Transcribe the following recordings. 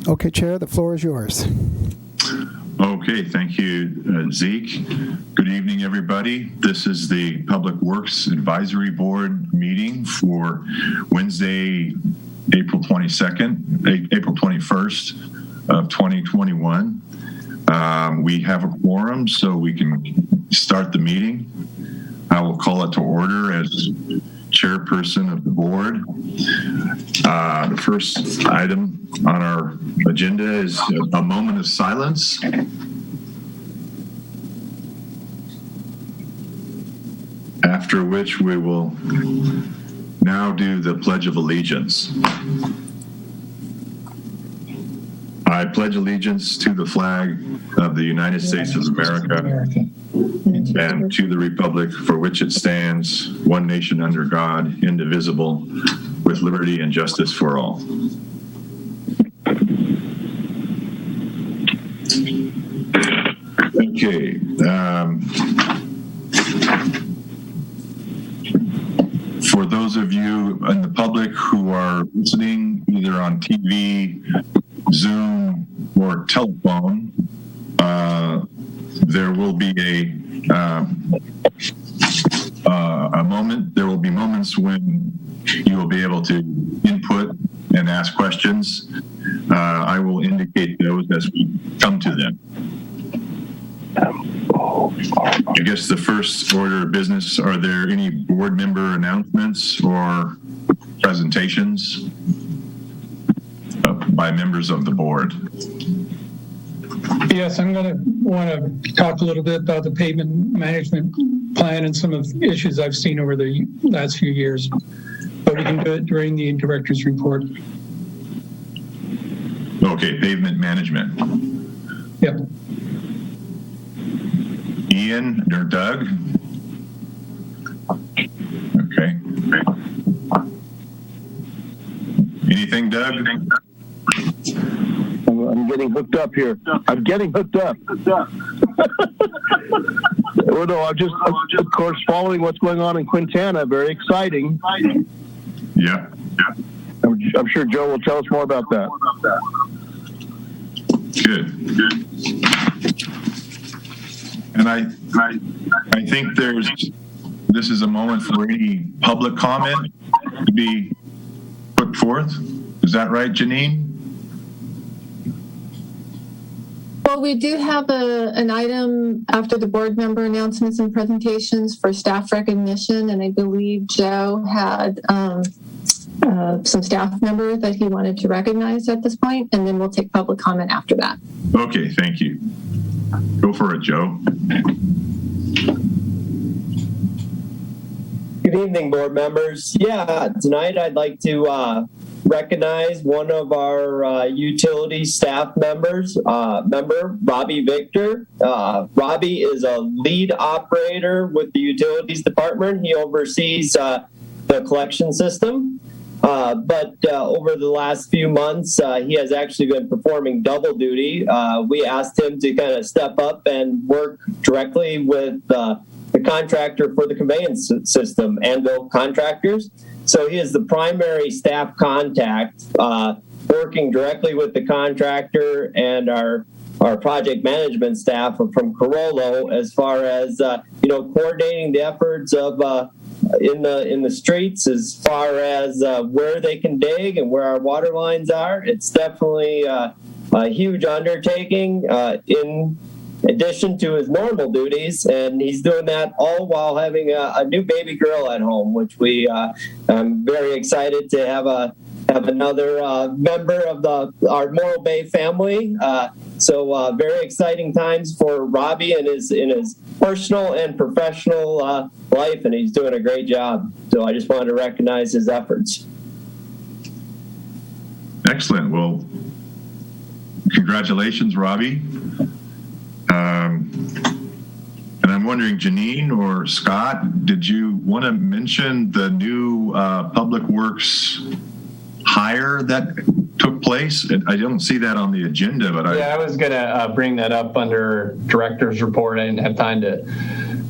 Okay, Chair, the floor is yours. Okay, thank you, Zeke. Good evening, everybody. This is the Public Works Advisory Board meeting for Wednesday, April 21st of 2021. We have a quorum, so we can start the meeting. I will call it to order as chairperson of the board. The first item on our agenda is a moment of silence. After which we will now do the Pledge of Allegiance. I pledge allegiance to the flag of the United States of America and to the republic for which it stands, one nation under God, indivisible, with liberty and justice for all. Okay. For those of you in the public who are listening either on TV, Zoom, or telephone, there will be a moment. There will be moments when you will be able to input and ask questions. I will indicate those as we come to them. I guess the first order of business, are there any board member announcements or presentations by members of the board? Yes, I'm going to want to talk a little bit about the pavement management plan and some of the issues I've seen over the last few years, but we can do it during the director's report. Okay, pavement management. Yep. Ian or Doug? Okay. Anything, Doug? I'm getting hooked up here. I'm getting hooked up. Well, no, I'm just, of course, following what's going on in Quintana. Very exciting. Yeah. I'm sure Joe will tell us more about that. Good. And I think this is a moment for any public comment to be put forth. Is that right, Janine? Well, we do have an item after the board member announcements and presentations for staff recognition, and I believe Joe had some staff member that he wanted to recognize at this point, and then we'll take public comment after that. Okay, thank you. Go for it, Joe. Good evening, board members. Yeah, tonight I'd like to recognize one of our utility staff members, Robbie Victor. Robbie is a lead operator with the utilities department. He oversees the collection system. But over the last few months, he has actually been performing double duty. We asked him to kind of step up and work directly with the contractor for the conveyance system, Anvil Contractors. So he is the primary staff contact, working directly with the contractor and our project management staff from Corollo, as far as coordinating the efforts of in the streets, as far as where they can dig and where our water lines are. It's definitely a huge undertaking in addition to his normal duties, and he's doing that all while having a new baby girl at home, which I'm very excited to have another member of our Morro Bay family. So very exciting times for Robbie in his personal and professional life, and he's doing a great job. So I just wanted to recognize his efforts. Excellent. Well, congratulations, Robbie. And I'm wondering, Janine or Scott, did you want to mention the new Public Works hire that took place? I don't see that on the agenda, but Yeah, I was going to bring that up under director's report. I didn't have time to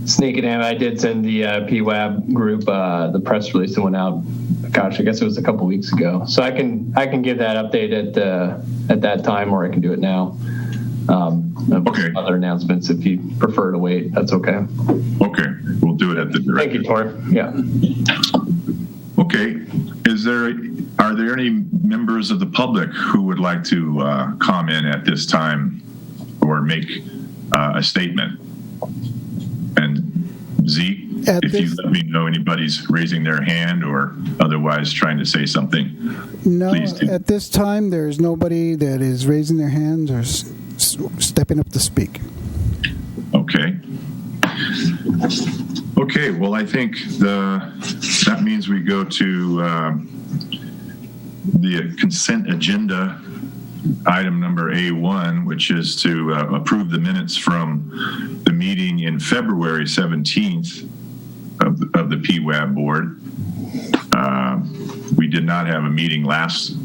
sneak it in. I did send the PWAB group the press release that went out. Gosh, I guess it was a couple weeks ago. So I can give that update at that time, or I can do it now. Okay. Other announcements, if you prefer to wait, that's okay. Okay, we'll do it at the director. Thank you, Tor. Yeah. Okay. Are there any members of the public who would like to comment at this time or make a statement? And Zeke, if you let me know anybody's raising their hand or otherwise trying to say something, No, please do. at this time, there's nobody that is raising their hands or stepping up to speak. Okay. Okay, well, I think that means we go to the consent agenda, item number A1, which is to approve the minutes from the meeting in February 17th of the PWAB board. We did not have a meeting last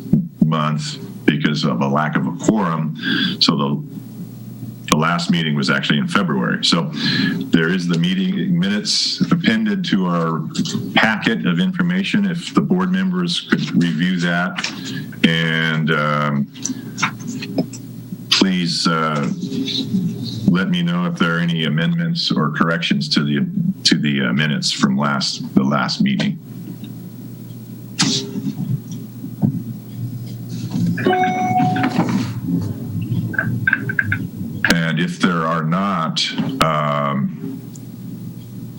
month because of a lack of a quorum, so the last meeting was actually in February. So there is the meeting minutes appended to our packet of information if the board members could review that. And please let me know if there are any amendments or corrections to the minutes from the last meeting. And if there are not,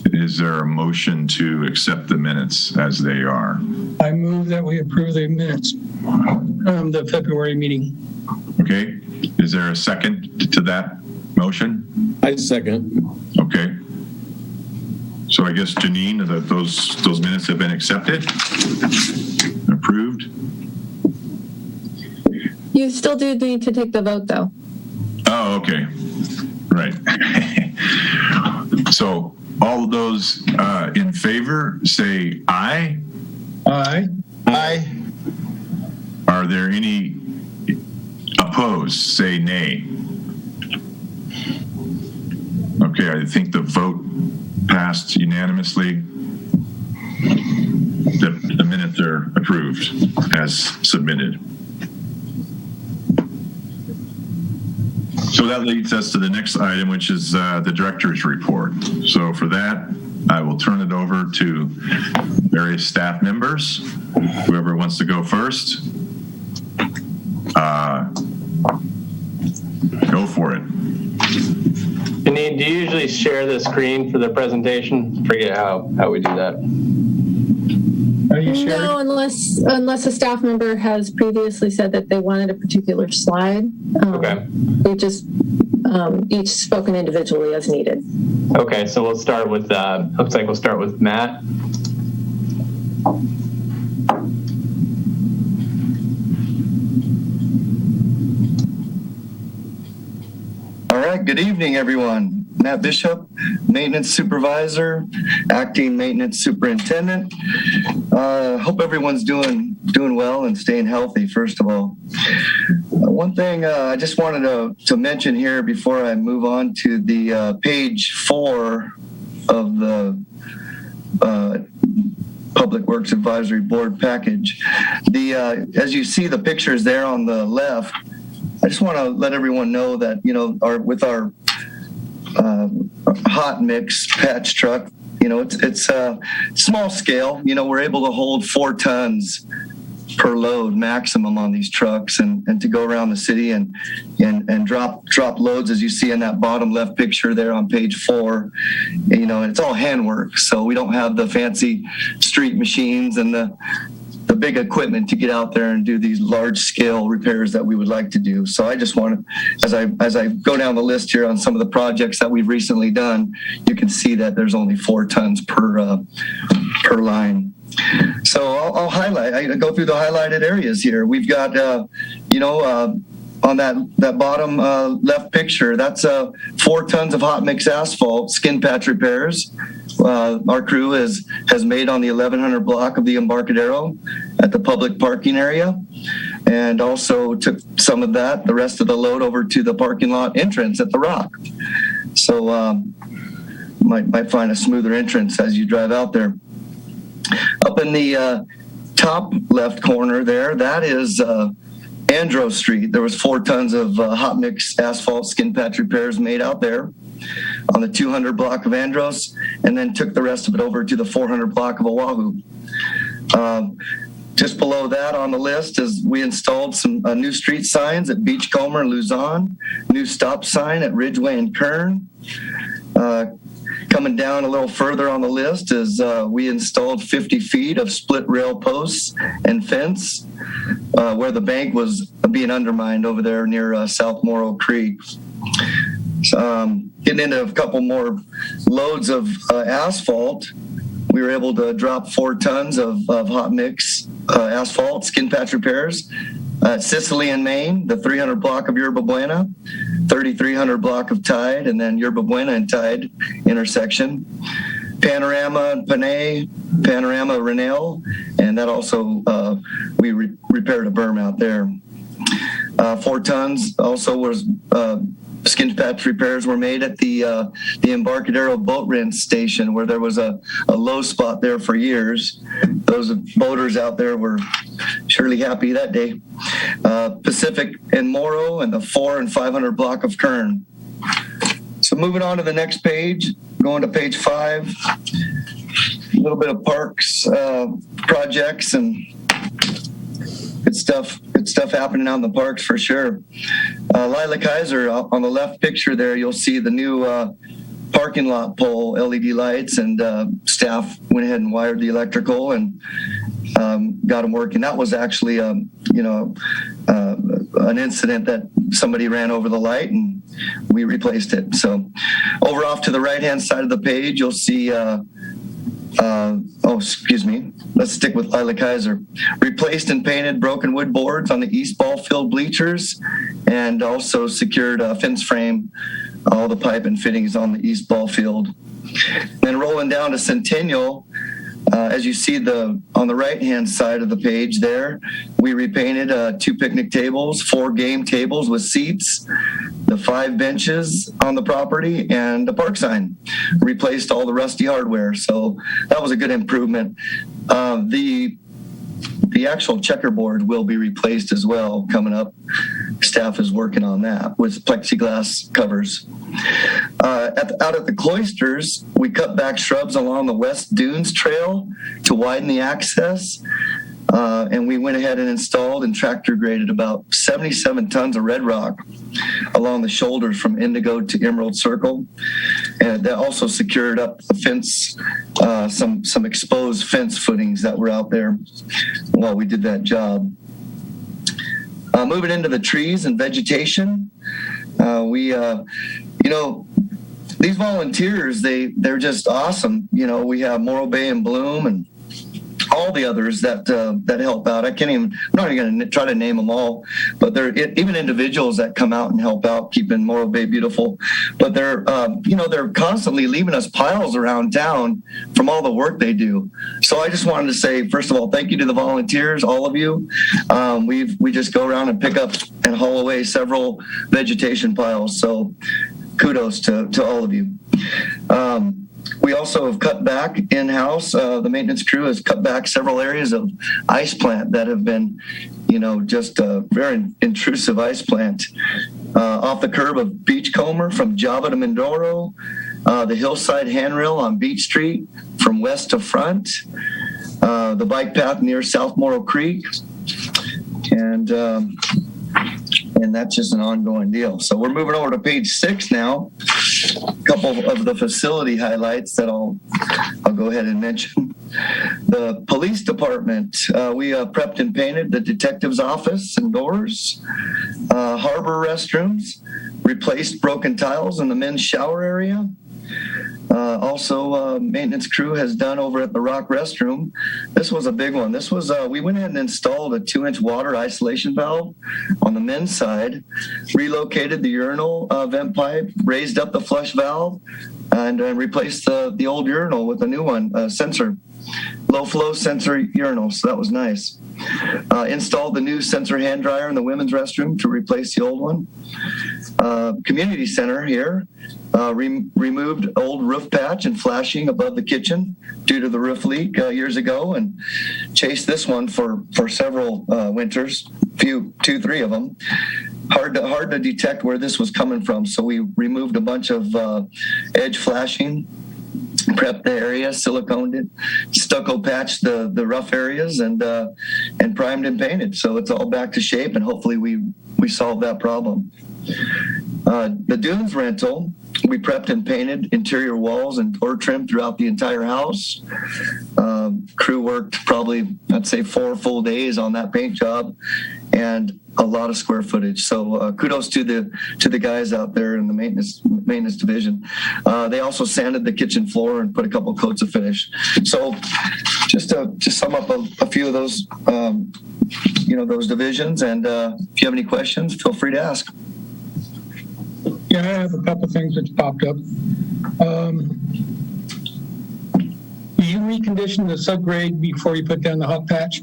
is there a motion to accept the minutes as they are? I move that we approve the minutes from the February meeting. Okay. Is there a second to that motion? I second. Okay. So I guess, Janine, those minutes have been accepted? Approved? You still do need to take the vote, though. Oh, okay. Right. So all of those in favor say aye. Aye. Aye. Are there any opposed? Say nay. Okay, I think the vote passed unanimously. The minutes are approved as submitted. So that leads us to the next item, which is the director's report. So for that, I will turn it over to various staff members. Whoever wants to go first, go for it. Janine, do you usually share the screen for the presentation? Forget how we do that. Are you sharing? No, unless a staff member has previously said that they wanted a particular slide. Okay. We just each spoken individually as needed. Okay, so we'll start with, looks like we'll start with Matt. All right, good evening, everyone. Matt Bishop, Maintenance Supervisor, Acting Maintenance Superintendent. Hope everyone's doing well and staying healthy, first of all. One thing I just wanted to mention here before I move on to the page 4 of the Public Works Advisory Board package. As you see the pictures there on the left, I just want to let everyone know that, with our hot mix patch truck, it's a small scale. We're able to hold 4 tons per load maximum on these trucks, and to go around the city and drop loads, as you see in that bottom left picture there on page 4. And it's all handwork, so we don't have the fancy street machines and the big equipment to get out there and do these large scale repairs that we would like to do. So I just want to, as I go down the list here on some of the projects that we've recently done, you can see that there's only 4 tons per line. So I'll highlight. I go through the highlighted areas here. We've got, on that bottom left picture, that's 4 tons of hot mix asphalt skin patch repairs. Our crew has made on the 1100 block of the Embarcadero at the public parking area. and also took some of the rest of the load over to the parking lot entrance at the Rock. So might find a smoother entrance as you drive out there. Up in the top left corner there, that is Andros Street. There was 4 tons of hot mix asphalt skin patch repairs made out there on the 200 block of Andros, and then took the rest of it over to the 400 block of Oahu. Just below that on the list is we installed some new street signs at Beachcomber and Luzon, new stop sign at Ridgeway and Kern. Coming down a little further on the list is we installed 50 feet of split rail posts and fence where the bank was being undermined over there near South Morrow Creek. Getting into a couple more loads of asphalt, we were able to drop 4 tons of hot mix asphalt skin patch repairs at Sicily in Maine, the 300 block of Yerba Buena, 3300 block of Tide, and then Yerba Buena and Tide intersection. Panorama and Panay, Panorama Renelle, and that also we repaired a berm out there. 4 tons also was skin patch repairs were made at the Embarcadero boat rent station, where there was a low spot there for years. Those boaters out there were surely happy that day. Pacific and Morrow and the 400 and 500 block of Kern. So moving on to the next page, going to page 5, a little bit of parks projects and good stuff happening out in the parks for sure. Lila Kaiser, on the left picture there, you'll see the new parking lot pole LED lights, and staff went ahead and wired the electrical and got them working. That was actually an incident that somebody ran over the light and we replaced it. So over off to the right hand side of the page, you'll see let's stick with Lila Kaiser. Replaced and painted broken wood boards on the east ball field bleachers, and also secured a fence frame, all the pipe and fittings on the east ball field. Then rolling down to Centennial, as you see on the right hand side of the page there, we repainted 2 picnic tables, 4 game tables with seats, the 5 benches on the property, and the park sign. Replaced all the rusty hardware, so that was a good improvement. The actual checkerboard will be replaced as well coming up. Staff is working on that with plexiglass covers. Out at the Cloisters, we cut back shrubs along the West Dunes Trail to widen the access. And we went ahead and installed and tractor graded about 77 tons of red rock along the shoulders from Indigo to Emerald Circle. And that also secured up the fence, some exposed fence footings that were out there while we did that job. Moving into the trees and vegetation, these volunteers, they're just awesome. We have Morro Bay and Bloom and all the others that help out. I'm not even going to try to name them all, but they're even individuals that come out and help out, keeping Morro Bay beautiful. But they're constantly leaving us piles around town from all the work they do. So I just wanted to say, first of all, thank you to the volunteers, all of you. We just go around and pick up and haul away several vegetation piles. So kudos to all of you. We also have cut back in-house. The maintenance crew has cut back several areas of ice plant that have been, just a very intrusive ice plant. Off the curb of Beachcomber from Java to Mindoro, the hillside handrail on Beach Street from west to front, the bike path near South Morrow Creek, and that's just an ongoing deal. So we're moving over to page 6 now. A couple of the facility highlights that I'll go ahead and mention. The police department, we prepped and painted the detective's office and doors, harbor restrooms, replaced broken tiles in the men's shower area. Also, maintenance crew has done over at the Rock Restroom. This was a big one. This was, we went ahead and installed a 2-inch water isolation valve on the men's side, relocated the urinal vent pipe, raised up the flush valve, and replaced the old urinal with a new one, sensor, low flow sensor urinal. So that was nice. Installed the new sensor hand dryer in the women's restroom to replace the old one. Community center here removed old roof patch and flashing above the kitchen due to the roof leak years ago, and chased this one for several winters, 3 of them. Hard to detect where this was coming from, so we removed a bunch of edge flashing, prepped the area, siliconed it, stucco patched the rough areas, and primed and painted. So it's all back to shape, and hopefully we solved that problem. The Dunes rental, we prepped and painted interior walls and door trim throughout the entire house. Crew worked probably, I'd say, 4 full days on that paint job, and a lot of square footage. So kudos to the guys out there in the maintenance division. They also sanded the kitchen floor and put a couple coats of finish. So just to sum up a few of those, those divisions. And if you have any questions, feel free to ask. Yeah, I have a couple of things that popped up. Do you recondition the subgrade before you put down the hot patch?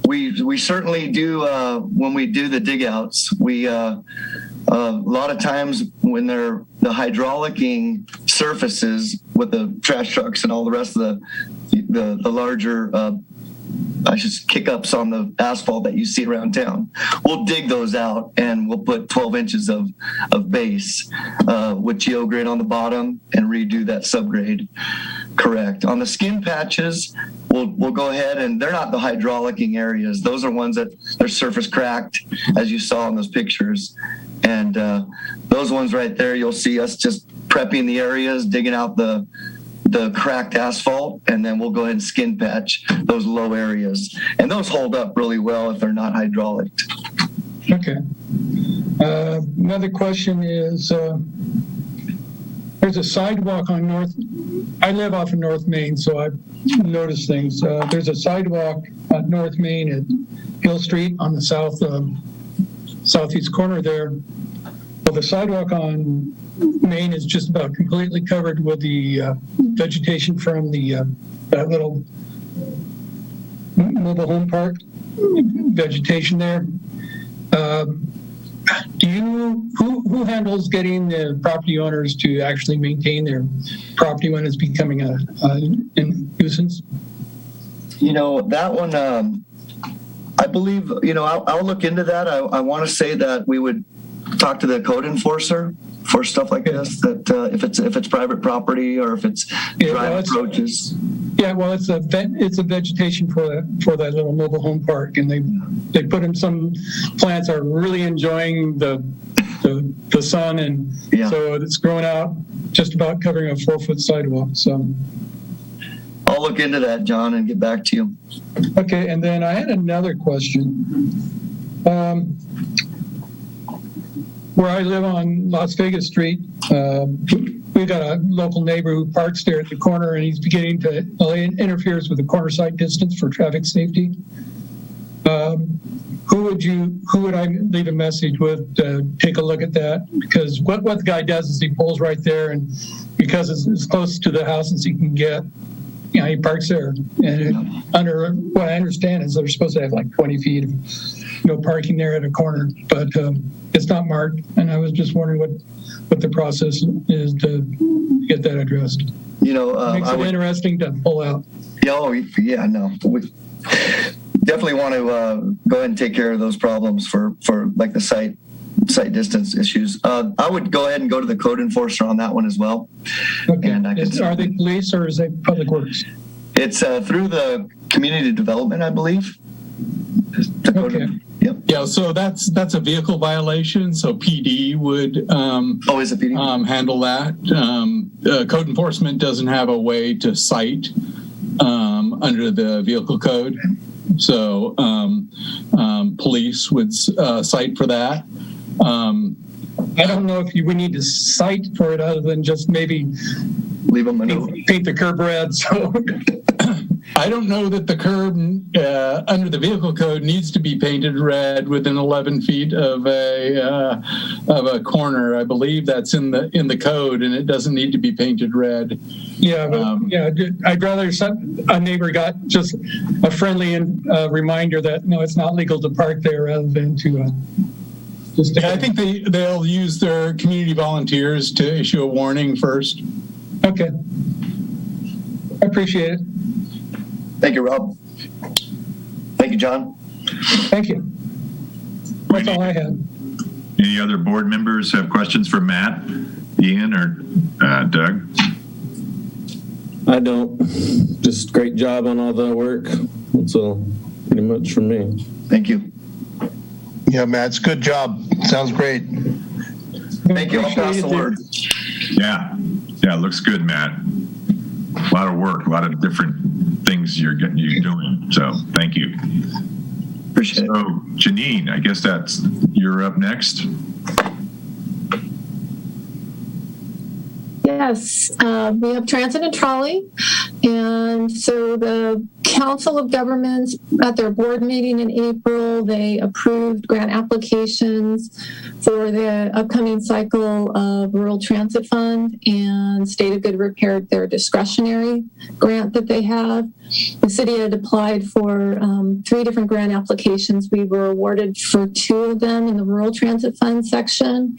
We certainly do when we do the dig outs. We a lot of times when they're the hydraulicing surfaces with the trash trucks and all the rest of the larger kick-ups on the asphalt that you see around town, we'll dig those out and we'll put 12 inches of base with geogrid on the bottom and redo that subgrade. Correct. On the skin patches, we'll go ahead, and they're not the hydraulicing areas. Those are ones that their surface cracked, as you saw in those pictures. And those ones right there, you'll see us just prepping the areas, digging out the cracked asphalt, and then we'll go ahead and skin patch those low areas. And those hold up really well if they're not hydraulic. Okay. Another question is, there's a sidewalk on I live off of North Main, so I've noticed things. There's a sidewalk at North Main at Hill Street on the southeast corner there. Well, the sidewalk on Main is just about completely covered with the vegetation from that little mobile home park vegetation there. Who handles getting the property owners to actually maintain their property when it's becoming a nuisance? That one, I believe, I'll look into that. I want to say that we would talk to the code enforcer for stuff like this, that if it's private property or if it's drive approaches. Yeah, well, it's a vegetation for that little mobile home park, and they put in some plants are really enjoying the sun, and so it's growing out just about covering a 4-foot sidewalk. So I'll look into that, John, and get back to you. Okay, and then I had another question. Where I live on Las Vegas Street, we've got a local neighbor who parks there at the corner, and he's beginning to interferes with the corner sight distance for traffic safety. Who would I leave a message with to take a look at that? Because what the guy does is he pulls right there, and because it's as close to the house as he can get, he parks there. And under what I understand is they're supposed to have like 20 feet of parking there at a corner, but it's not marked. And I was just wondering what the process is to get that addressed. Makes it interesting to pull out. Oh, yeah, no. We definitely want to go ahead and take care of those problems for like the sight distance issues. I would go ahead and go to the code enforcer on that one as well. Okay. And are they police or is it public works? It's through the community development, I believe. Okay. Yep. Yeah, so that's a vehicle violation. So PD would is it PD? Handle that. Code enforcement doesn't have a way to cite under the vehicle code. So police would cite for that. I don't know if we need to cite for it other than just maybe leave them a note. Paint the curb red. So I don't know that the curb under the vehicle code needs to be painted red within 11 feet of a corner. I believe that's in the code, and it doesn't need to be painted red. Yeah, I'd rather a neighbor got just a friendly reminder that no, it's not legal to park there, rather than to. I think they'll use their community volunteers to issue a warning first. Okay, I appreciate it. Thank you, Rob. Thank you, John. Thank you. That's all I had. Any other board members have questions for Matt, Ian, or Doug? I don't. Just great job on all the work. That's all pretty much from me. Thank you. Yeah, Matt, good job. Sounds great. Thank you. I'll pass the word. Yeah, it looks good, Matt. A lot of work, a lot of different things you're doing. So thank you. Appreciate it. So Janine, I guess you're up next. Yes, we have transit and trolley. And so the Council of Governments at their board meeting in April, they approved grant applications for the upcoming cycle of Rural Transit Fund, and State of Good Repair, their discretionary grant that they have. The city had applied for 3 different grant applications. We were awarded for 2 of them in the Rural Transit Fund section.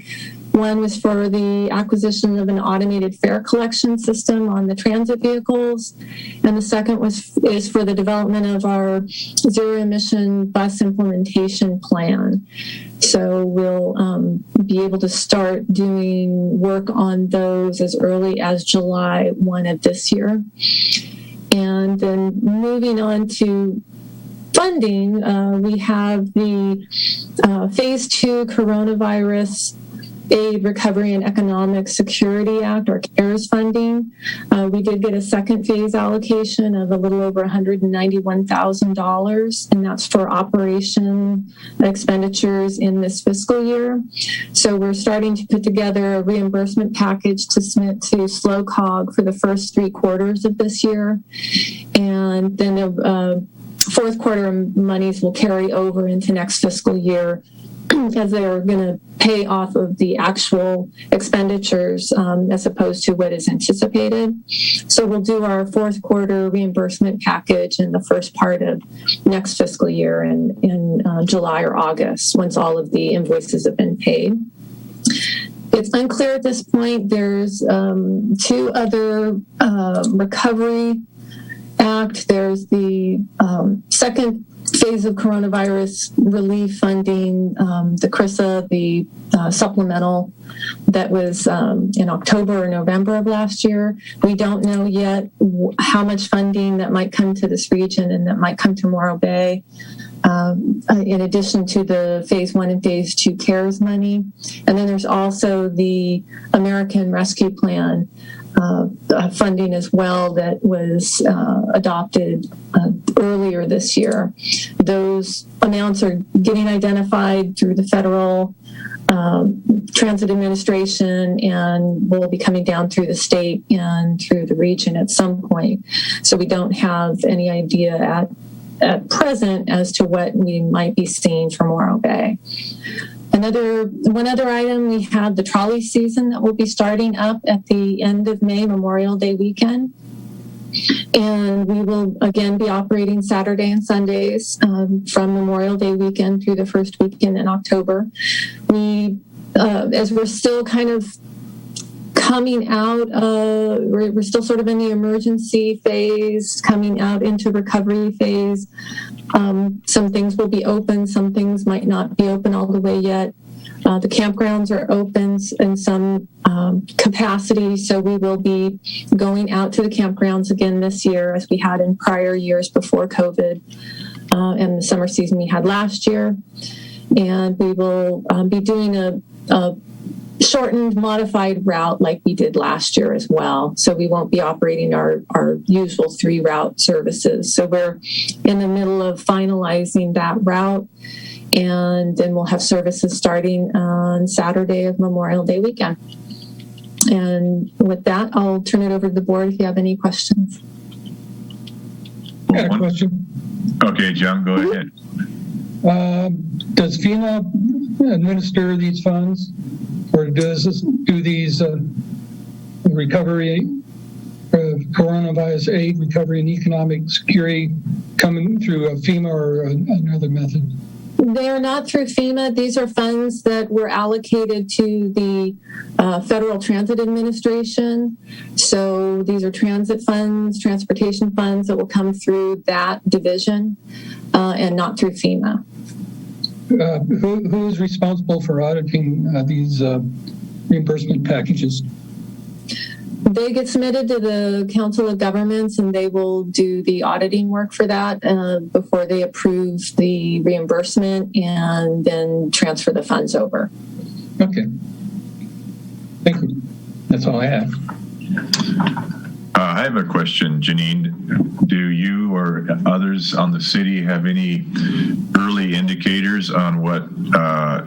One was for the acquisition of an automated fare collection system on the transit vehicles, and the second is for the development of our zero-emission bus implementation plan. So we'll be able to start doing work on those as early as July 1 of this year. And then moving on to funding, we have the Phase 2 Coronavirus Aid, Recovery, and Economic Security Act, or CARES funding. We did get a second phase allocation of a little over $191,000, and that's for operation expenditures in this fiscal year. So we're starting to put together a reimbursement package to submit to SLOCOG for the first 3 quarters of this year. And then the fourth quarter monies will carry over into next fiscal year, as they're going to pay off of the actual expenditures as opposed to what is anticipated. So we'll do our fourth quarter reimbursement package in the first part of next fiscal year in July or August, once all of the invoices have been paid. It's unclear at this point. There's 2 other Recovery Act. There's the second phase of coronavirus relief funding, the CRISA, the supplemental that was in October or November of last year. We don't know yet how much funding that might come to this region and that might come to Morro Bay, in addition to the Phase 1 and Phase 2 CARES money. And then there's also the American Rescue Plan funding as well that was adopted earlier this year. Those amounts are getting identified through the federal transit administration and will be coming down through the state and through the region at some point. So we don't have any idea at present as to what we might be seeing for Morro Bay. One other item, we have the trolley season that will be starting up at the end of May, Memorial Day weekend. And we will again be operating Saturday and Sundays from Memorial Day weekend through the first weekend in October. As we're still kind of coming out, we're still sort of in the emergency phase, coming out into recovery phase. Some things will be open, some things might not be open all the way yet. The campgrounds are open in some capacity, so we will be going out to the campgrounds again this year as we had in prior years before COVID and the summer season we had last year. And we will be doing a shortened, modified route like we did last year as well. So we won't be operating our usual 3 route services. So we're in the middle of finalizing that route. And then we'll have services starting on Saturday of Memorial Day weekend. And with that, I'll turn it over to the board if you have any questions. I got a question. Okay, John, go ahead. Does FEMA administer these funds, or do these recovery, coronavirus aid, recovery, and economic security coming through FEMA or another method? They are not through FEMA. These are funds that were allocated to the Federal Transit Administration. So these are transit funds, transportation funds that will come through that division and not through FEMA. Who is responsible for auditing these reimbursement packages? They get submitted to the Council of Governments, and they will do the auditing work for that before they approve the reimbursement and then transfer the funds over. Okay. Thank you. That's all I have. I have a question, Janine. Do you or others on the city have any early indicators on what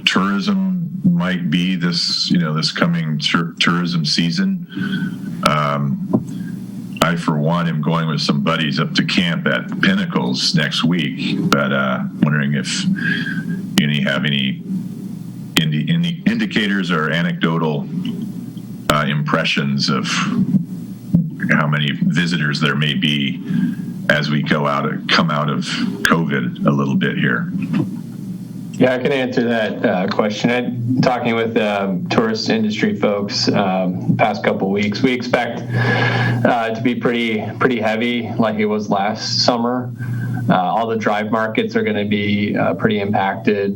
tourism might be this coming tourism season? I, for one, am going with some buddies up to camp at Pinnacles next week, but wondering if you have any indicators or anecdotal impressions of how many visitors there may be as we come out of COVID a little bit here. Yeah, I can answer that question. I'm talking with tourist industry folks the past couple of weeks. We expect to be pretty heavy like it was last summer. All the drive markets are going to be pretty impacted.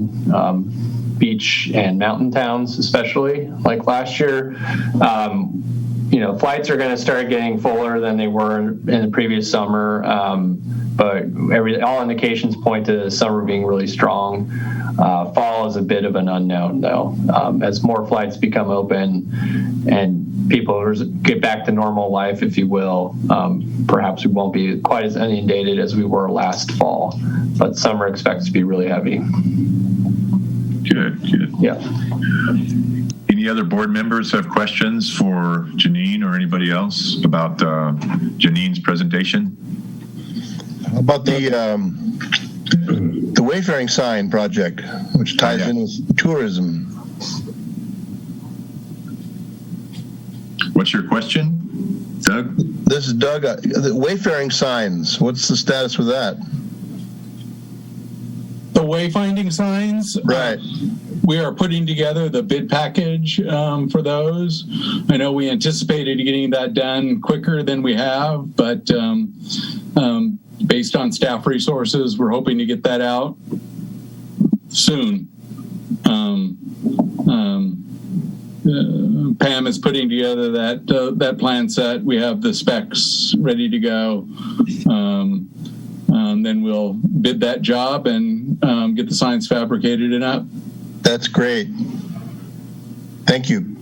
Beach and mountain towns, especially like last year. Flights are going to start getting fuller than they were in the previous summer, but all indications point to summer being really strong. Fall is a bit of an unknown, though. As more flights become open and people get back to normal life, if you will, perhaps we won't be quite as inundated as we were last fall, but summer expects to be really heavy. Good. Yeah. Any other board members have questions for Janine or anybody else about Janine's presentation? About the wayfaring sign project, which ties in with tourism. What's your question, Doug? This is Doug. The wayfaring signs, what's the status with that? The wayfinding signs, right? We are putting together the bid package for those. I know we anticipated getting that done quicker than we have, but based on staff resources, we're hoping to get that out soon. Pam is putting together that plan set. We have the specs ready to go. Then we'll bid that job and get the signs fabricated and up. That's great. Thank you.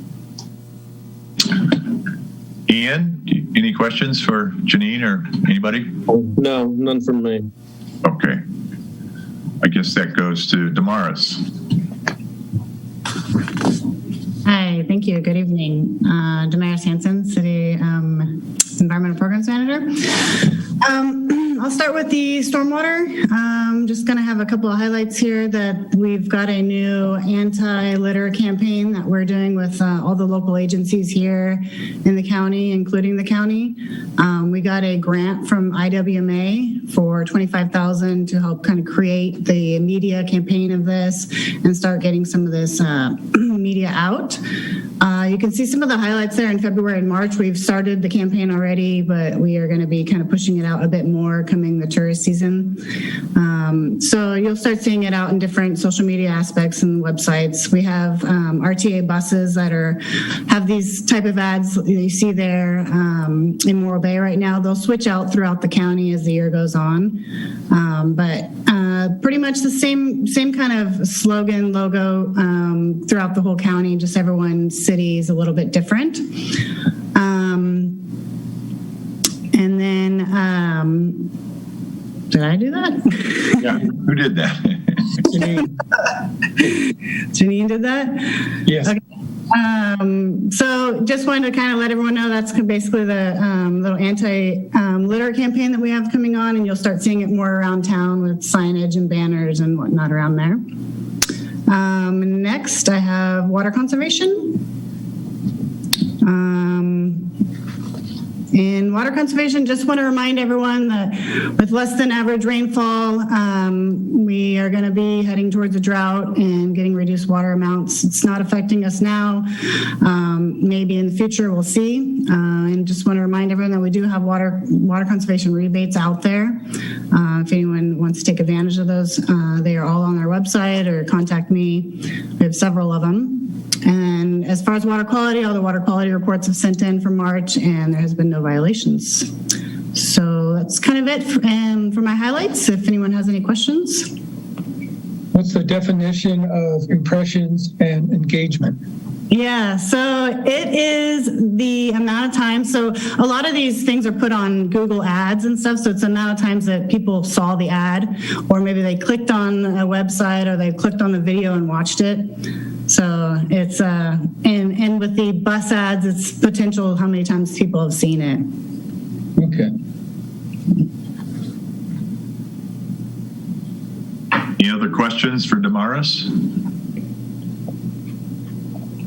Ian, any questions for Janine or anybody? No, none from me. Okay. I guess that goes to Damaris. Hi, thank you. Good evening. Damaris Hansen, City Environmental Programs Manager. I'll start with the stormwater. Just going to have a couple of highlights here that we've got a new anti-litter campaign that we're doing with all the local agencies here in the county, including the county. We got a grant from IWMA for $25,000 to help kind of create the media campaign of this and start getting some of this media out. You can see some of the highlights there in February and March. We've started the campaign already, but we are going to be kind of pushing it out a bit more coming the tourist season. So you'll start seeing it out in different social media aspects and websites. We have RTA buses that have these type of ads you see there in Morro Bay right now. They'll switch out throughout the county as the year goes on. But pretty much the same kind of slogan, logo throughout the whole county, just everyone's city is a little bit different. And then, did I do that? Yeah, who did that? Janine. Janine did that? Yes. Okay. So just wanted to kind of let everyone know that's basically the little anti-litter campaign that we have coming on, and you'll start seeing it more around town with signage and banners and whatnot around there. Next, I have water conservation. In water conservation, just want to remind everyone that with less than average rainfall, we are going to be heading towards a drought and getting reduced water amounts. It's not affecting us now. Maybe in the future, we'll see. And just want to remind everyone that we do have water conservation rebates out there. If anyone wants to take advantage of those, they are all on our website or contact me. We have several of them. And as far as water quality, all the water quality reports have sent in for March, and there has been no violations. So that's kind of it for my highlights. If anyone has any questions. What's the definition of impressions and engagement? Yeah, so it is the amount of time. So a lot of these things are put on Google Ads and stuff. So it's the amount of times that people saw the ad, or maybe they clicked on a website, or they clicked on the video and watched it. So it's and with the bus ads, it's potential how many times people have seen it. Okay. Any other questions for Damaris?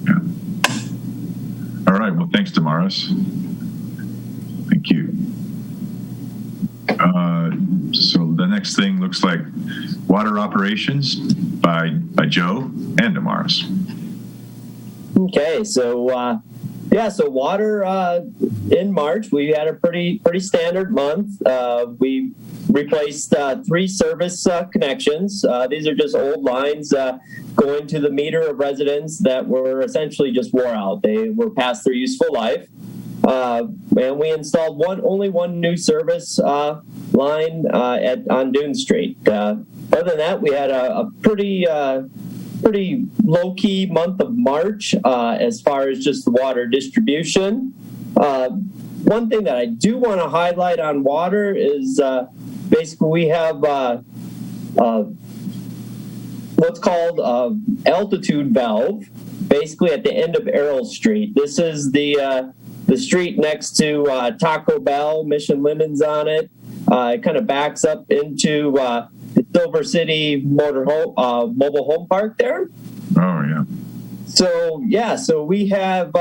Yeah. All right. Well, thanks, Damaris. Thank you. So the next thing looks like water operations by Joe and Damaris. Okay, so so water in March, we had a pretty standard month. We replaced 3 service connections. These are just old lines going to the meter of residents that were essentially just wore out. They were past their useful life. And we installed only one new service line on Dune Street. Other than that, we had a pretty low-key month of March as far as just the water distribution. One thing that I do want to highlight on water is basically we have what's called altitude valve, basically at the end of Errol Street. This is the street next to Taco Bell, Mission Linden's on it. It kind of backs up into the Silver City mobile home park there. Oh, yeah. So we have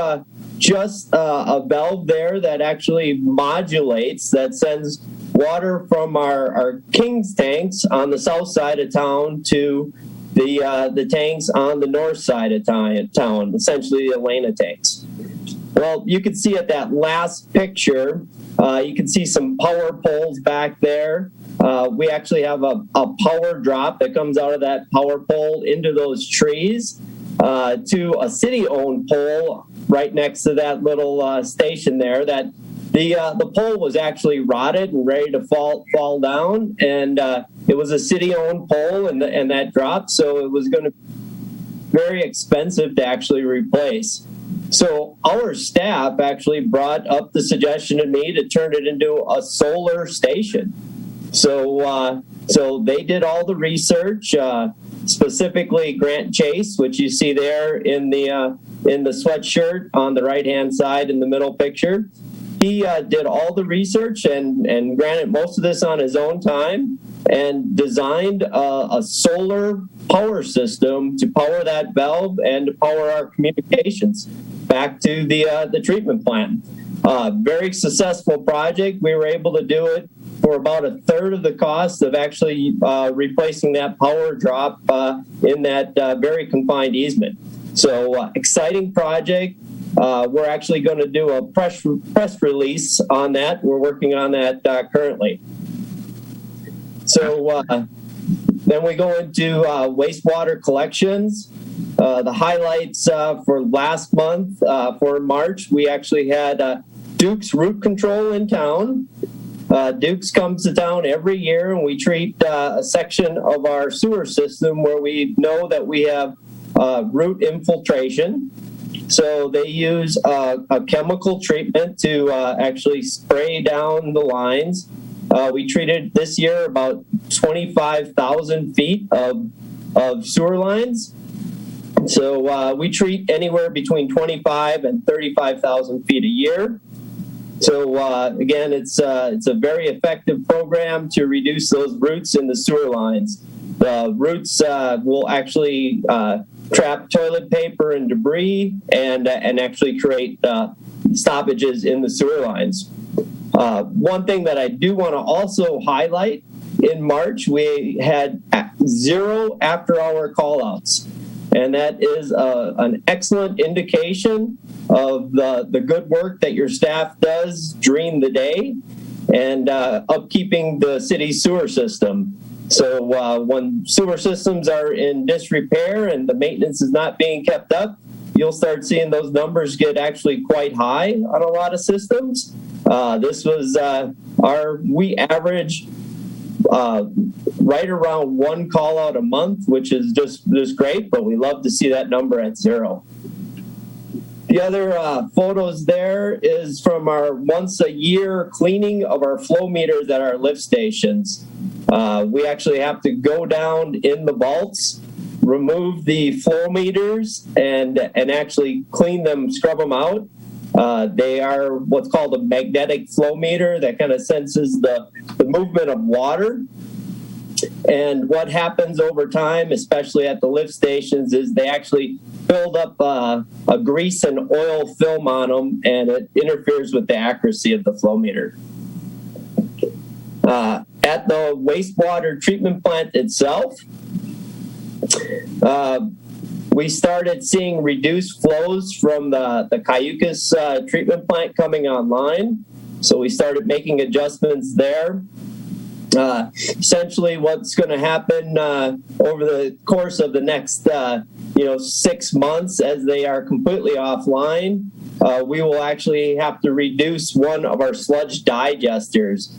just a valve there that actually modulates, that sends water from our King's tanks on the south side of town to the tanks on the north side of town, essentially the Elena tanks. Well, you can see at that last picture, you can see some power poles back there. We actually have a power drop that comes out of that power pole into those trees to a city-owned pole right next to that little station there. That the pole was actually rotted and ready to fall down, and it was a city-owned pole, and that dropped, so it was going to be very expensive to actually replace. So our staff actually brought up the suggestion to me to turn it into a solar station. So they did all the research, specifically Grant Chase, which you see there in the sweatshirt on the right-hand side in the middle picture. He did all the research and granted most of this on his own time, and designed a solar power system to power that valve and to power our communications back to the treatment plant. Very successful project. We were able to do it for about a third of the cost of actually replacing that power drop in that very confined easement. So exciting project. We're actually going to do a press release on that. We're working on that currently. So then we go into wastewater collections. The highlights for last month, for March, we actually had Duke's Root Control in town. Duke's comes to town every year, and we treat a section of our sewer system where we know that we have root infiltration. So they use a chemical treatment to actually spray down the lines. We treated this year about 25,000 feet of sewer lines. So we treat anywhere between 25 and 35,000 feet a year. So again, it's a very effective program to reduce those roots in the sewer lines. The roots will actually trap toilet paper and debris and actually create stoppages in the sewer lines. One thing that I do want to also highlight, in March, we had 0 after-hour call-outs. And that is an excellent indication of the good work that your staff does during the day and upkeeping the city's sewer system. So when sewer systems are in disrepair and the maintenance is not being kept up, you'll start seeing those numbers get actually quite high on a lot of systems. This was we average right around 1 call out a month, which is just great, but we love to see that number at 0. The other photos there is from our once a year cleaning of our flow meters at our lift stations. We actually have to go down in the vaults, remove the flow meters, and actually clean them, scrub them out. They are what's called a magnetic flow meter that kind of senses the movement of water. And what happens over time, especially at the lift stations, is they actually build up a grease and oil film on them, and it interferes with the accuracy of the flow meter. At the wastewater treatment plant itself, we started seeing reduced flows from the Cayucas treatment plant coming online. So we started making adjustments there. Essentially, what's going to happen over the course of the next 6 months, as they are completely offline, we will actually have to reduce one of our sludge digesters.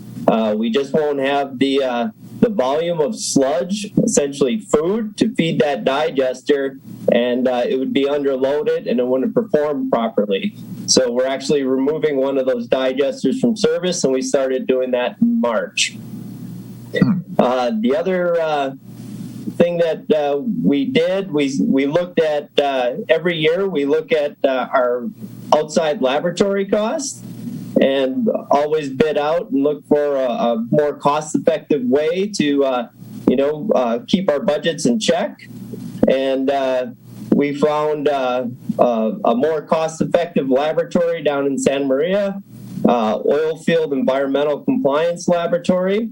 We just won't have the volume of sludge, essentially food, to feed that digester, and it would be underloaded and it wouldn't perform properly. So we're actually removing one of those digesters from service, and we started doing that in March. The other thing that we did, we looked at every year, we look at our outside laboratory costs and always bid out and look for a more cost-effective way to, keep our budgets in check. And we found a more cost-effective laboratory down in Santa Maria, oil field environmental compliance laboratory.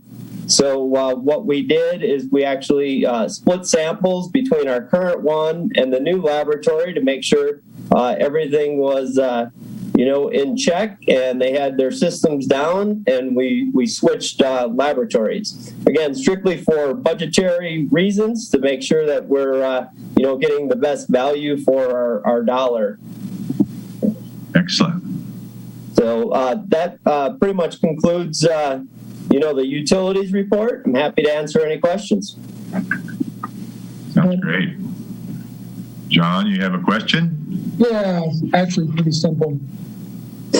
So what we did is we actually split samples between our current one and the new laboratory to make sure everything was, in check, and they had their systems down, and we switched laboratories. Again, strictly for budgetary reasons, to make sure that we're, getting the best value for our dollar. Excellent. So that pretty much concludes the utilities report. I'm happy to answer any questions. Sounds great. John, you have a question? Yeah, actually pretty simple.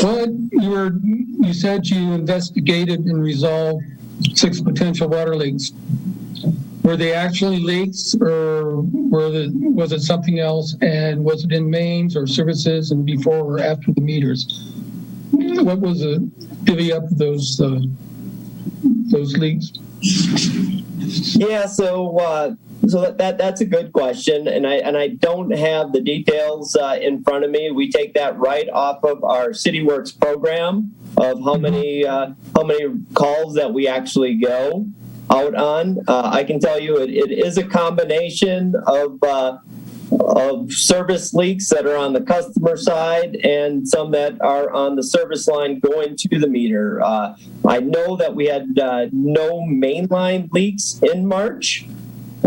What you said you investigated and resolved 6 potential water leaks. Were they actually leaks, or was it something else? And was it in mains or services, and before or after the meters? What was the divvy up of those leaks? Yeah, so that's a good question, and I don't have the details in front of me. We take that right off of our CityWorks program of how many calls that we actually go out on. I can tell you it is a combination of service leaks that are on the customer side and some that are on the service line going to the meter. I know that we had no mainline leaks in March.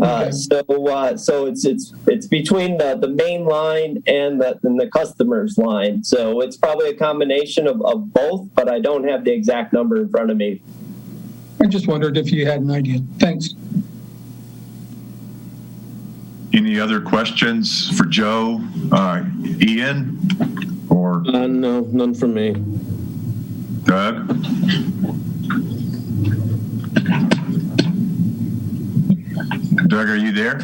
Okay. So it's between the main line and the customer's line. So it's probably a combination of both, but I don't have the exact number in front of me. I just wondered if you had an idea. Thanks. Any other questions for Joe? Ian? Or No, none from me. Doug? Doug, are you there?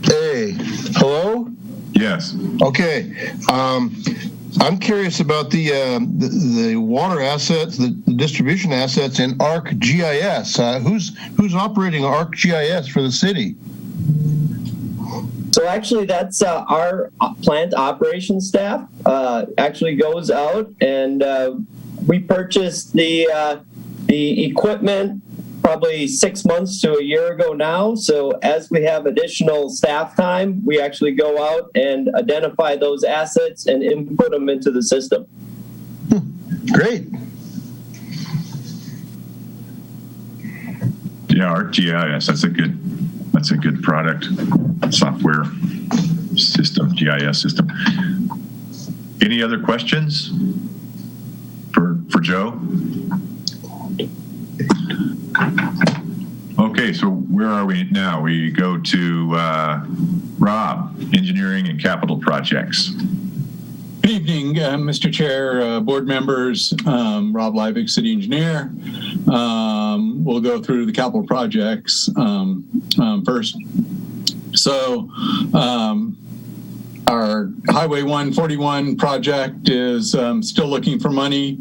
Hey, hello? Yes. Okay. I'm curious about the water assets, the distribution assets in ArcGIS. Who's operating ArcGIS for the city? So actually, that's our plant operations staff. Actually goes out and we purchased the equipment probably 6 months to a year ago now. So as we have additional staff time, we actually go out and identify those assets and input them into the system. Great. Yeah, ArcGIS. That's a good product, software system, GIS system. Any other questions for Joe? Okay, so where are we now? We go to Rob, Engineering and Capital Projects. Good evening, Mr. Chair, board members, Rob Liebig, City Engineer. We'll go through the capital projects first. So our Highway 141 project is still looking for money.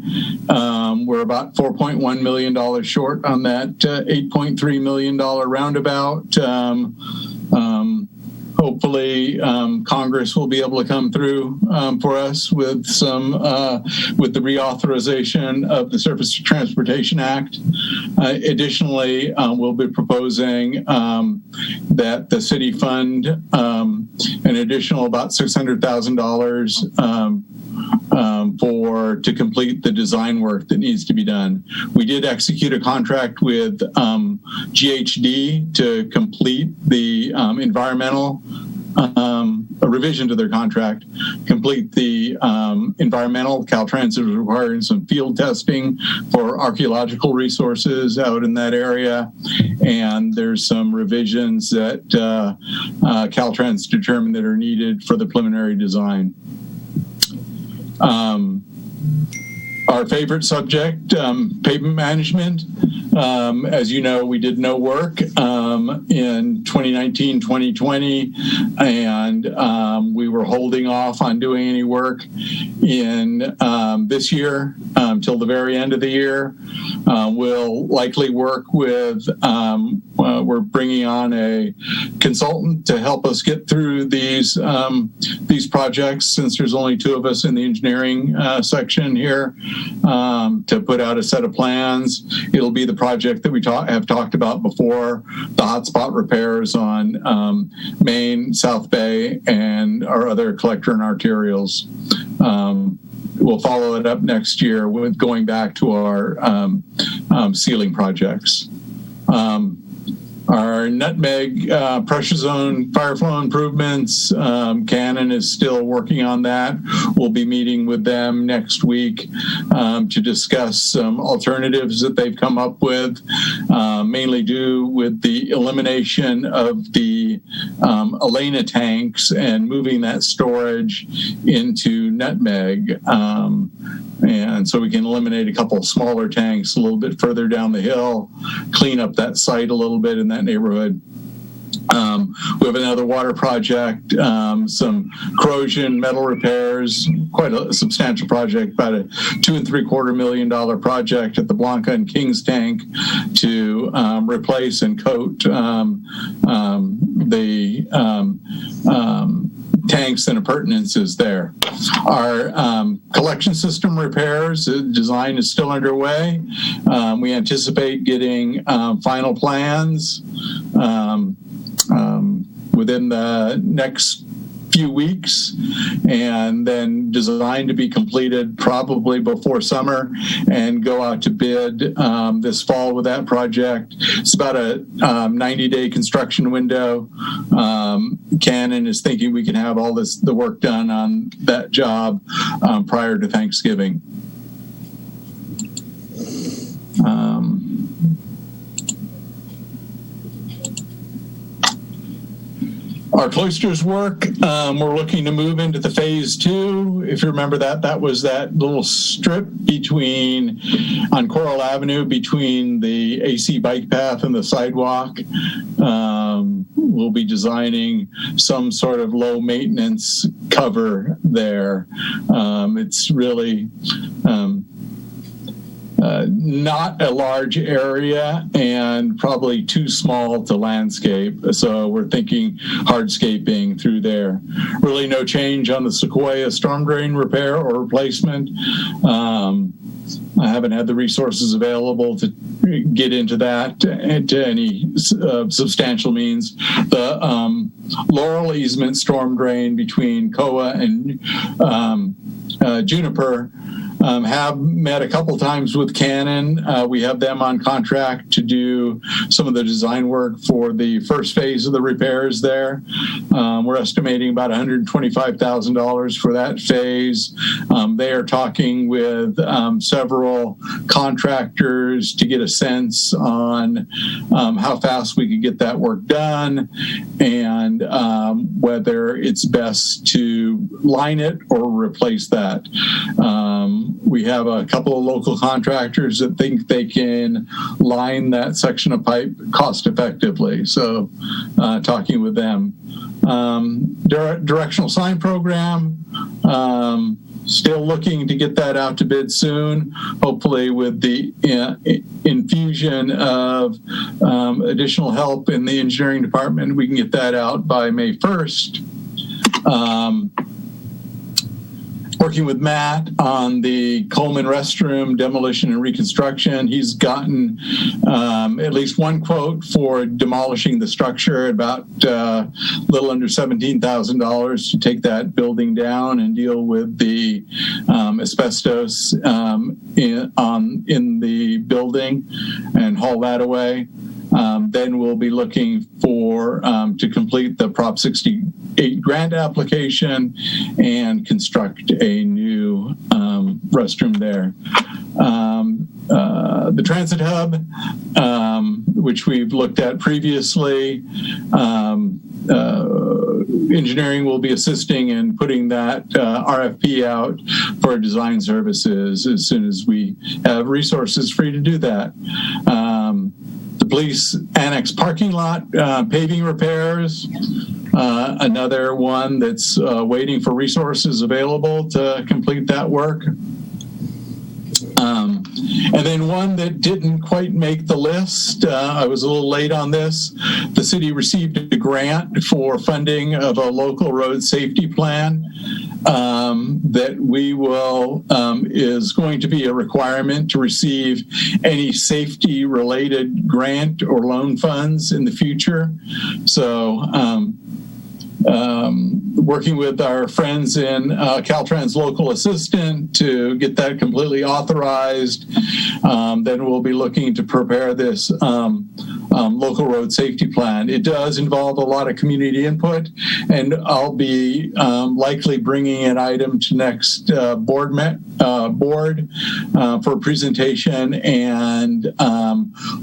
We're about $4.1 million short on that $8.3 million roundabout. Hopefully, Congress will be able to come through for us with with the reauthorization of the Surface Transportation Act. Additionally, we'll be proposing that the city fund an additional about $600,000 to complete the design work that needs to be done. We did execute a contract with GHD to complete the environmental a revision to their contract, complete the environmental. Caltrans is requiring some field testing for archaeological resources out in that area, and there's some revisions that Caltrans determined that are needed for the preliminary design. Our favorite subject, pavement management. As you know, we did no work in 2019, 2020, and we were holding off on doing any work in this year till the very end of the year. We'll likely work with, we're bringing on a consultant to help us get through these projects, since there's only two of us in the engineering section here, to put out a set of plans. It'll be the project that we have talked about before, the hotspot repairs on Main, South Bay, and our other collector and arterials. We'll follow it up next year with going back to our sealing projects. Our Nutmeg pressure zone fire flow improvements, Cannon is still working on that. We'll be meeting with them next week to discuss some alternatives that they've come up with, mainly due with the elimination of the Elena tanks and moving that storage into Nutmeg. And so we can eliminate a couple of smaller tanks a little bit further down the hill, clean up that site a little bit in that neighborhood. We have another water project, some corrosion, metal repairs, quite a substantial project, about a $2.75 million project at the Blanca and Kings tank to replace and coat the tanks and appurtenances there. Our collection system repairs, design is still underway. We anticipate getting final plans within the next few weeks, and then design to be completed probably before summer and go out to bid this fall with that project. It's about a 90-day construction window. Cannon is thinking we can have all the work done on that job prior to Thanksgiving. Our cloisters work, we're looking to move into the phase 2. If you remember that was that little strip on Coral Avenue between the AC bike path and the sidewalk. we'll be designing some sort of low maintenance cover there. It's really not a large area and probably too small to landscape. So we're thinking hardscaping through there. Really no change on the Sequoia storm drain repair or replacement. I haven't had the resources available to get into that to any substantial means. The Laurel easement storm drain between Koa and Juniper have met a couple times with Canon. We have them on contract to do some of the design work for the first phase of the repairs there. We're estimating about $125,000 for that phase. They are talking with several contractors to get a sense on how fast we could get that work done and whether it's best to line it or replace that. We have a couple of local contractors that think they can line that section of pipe cost effectively. So talking with them. Directional sign program, still looking to get that out to bid soon, hopefully with the infusion of additional help in the engineering department. We can get that out by May 1st. Working with Matt on the Coleman Restroom demolition and reconstruction. He's gotten at least one quote for demolishing the structure at about a little under $17,000 to take that building down and deal with the asbestos in the building and haul that away. Then we'll be looking for to complete the Prop 68 grant application and construct a new restroom there. The transit hub, which we've looked at previously, engineering will be assisting in putting that RFP out for design services as soon as we have resources free to do that. The police annex parking lot paving repairs, another one that's waiting for resources available to complete that work. And then one that didn't quite make the list, I was a little late on this. The city received a grant for funding of a local road safety plan that we will, is going to be a requirement to receive any safety related grant or loan funds in the future. So, working with our friends in Caltrans local assistant to get that completely authorized. Then we'll be looking to prepare this local road safety plan. It does involve a lot of community input, and I'll be likely bringing an item to next board for presentation and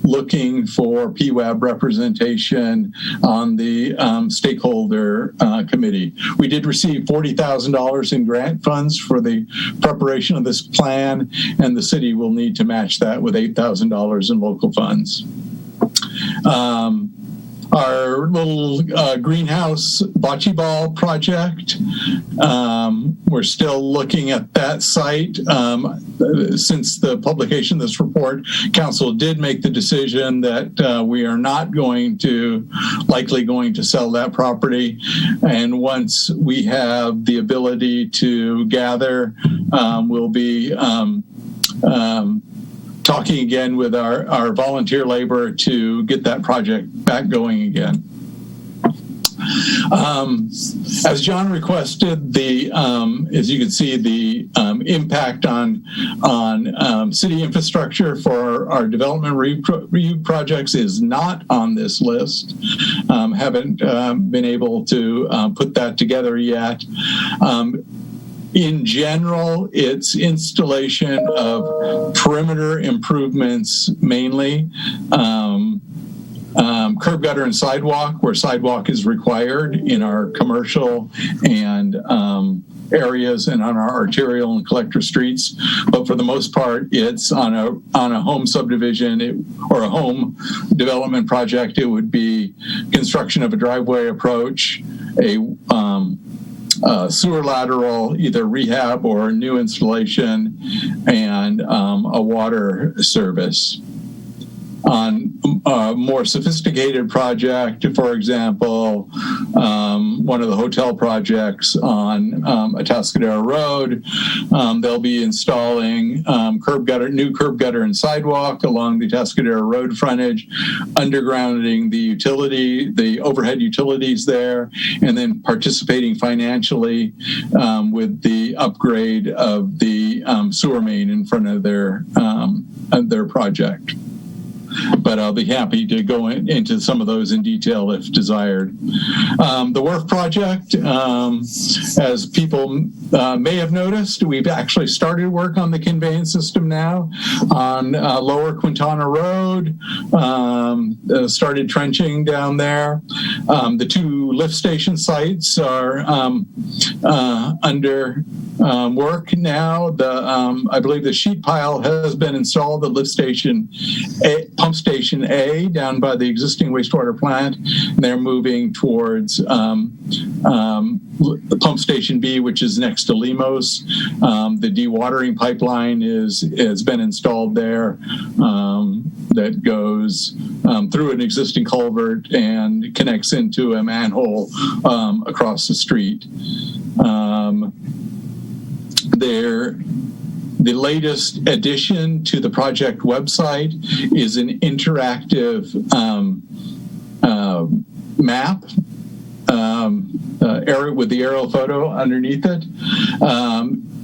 looking for PWAB representation on the stakeholder committee. We did receive $40,000 in grant funds for the preparation of this plan, and the city will need to match that with $8,000 in local funds. Our little greenhouse bocce ball project, we're still looking at that site. Since the publication of this report, council did make the decision that we are not likely going to sell that property. And once we have the ability to gather, we'll be talking again with our volunteer labor to get that project back going again. As John requested, as you can see, the impact on city infrastructure for our development review projects is not on this list. Haven't been able to put that together yet. In general, it's installation of perimeter improvements mainly, curb gutter and sidewalk, where sidewalk is required in our commercial and areas and on our arterial and collector streets. But for the most part, it's on a home subdivision or a home development project. It would be construction of a driveway approach, a sewer lateral, either rehab or new installation, and a water service. On a more sophisticated project, for example, one of the hotel projects on Atascadero Road, they'll be installing new curb gutter and sidewalk along the Atascadero Road frontage, undergrounding the overhead utilities there, and then participating financially with the upgrade of the sewer main in front of their project. But I'll be happy to go into some of those in detail if desired. The WRF project, as people may have noticed, we've actually started work on the conveyance system now on Lower Quintana Road, started trenching down there. The 2 lift station sites are under work now. I believe the sheet pile has been installed, the lift station Pump Station A down by the existing wastewater plant. And they're moving towards Pump Station B, which is next to Limos. The dewatering pipeline has been installed there that goes through an existing culvert and connects into a manhole across the street. The latest addition to the project website is an interactive map with the aerial photo underneath it.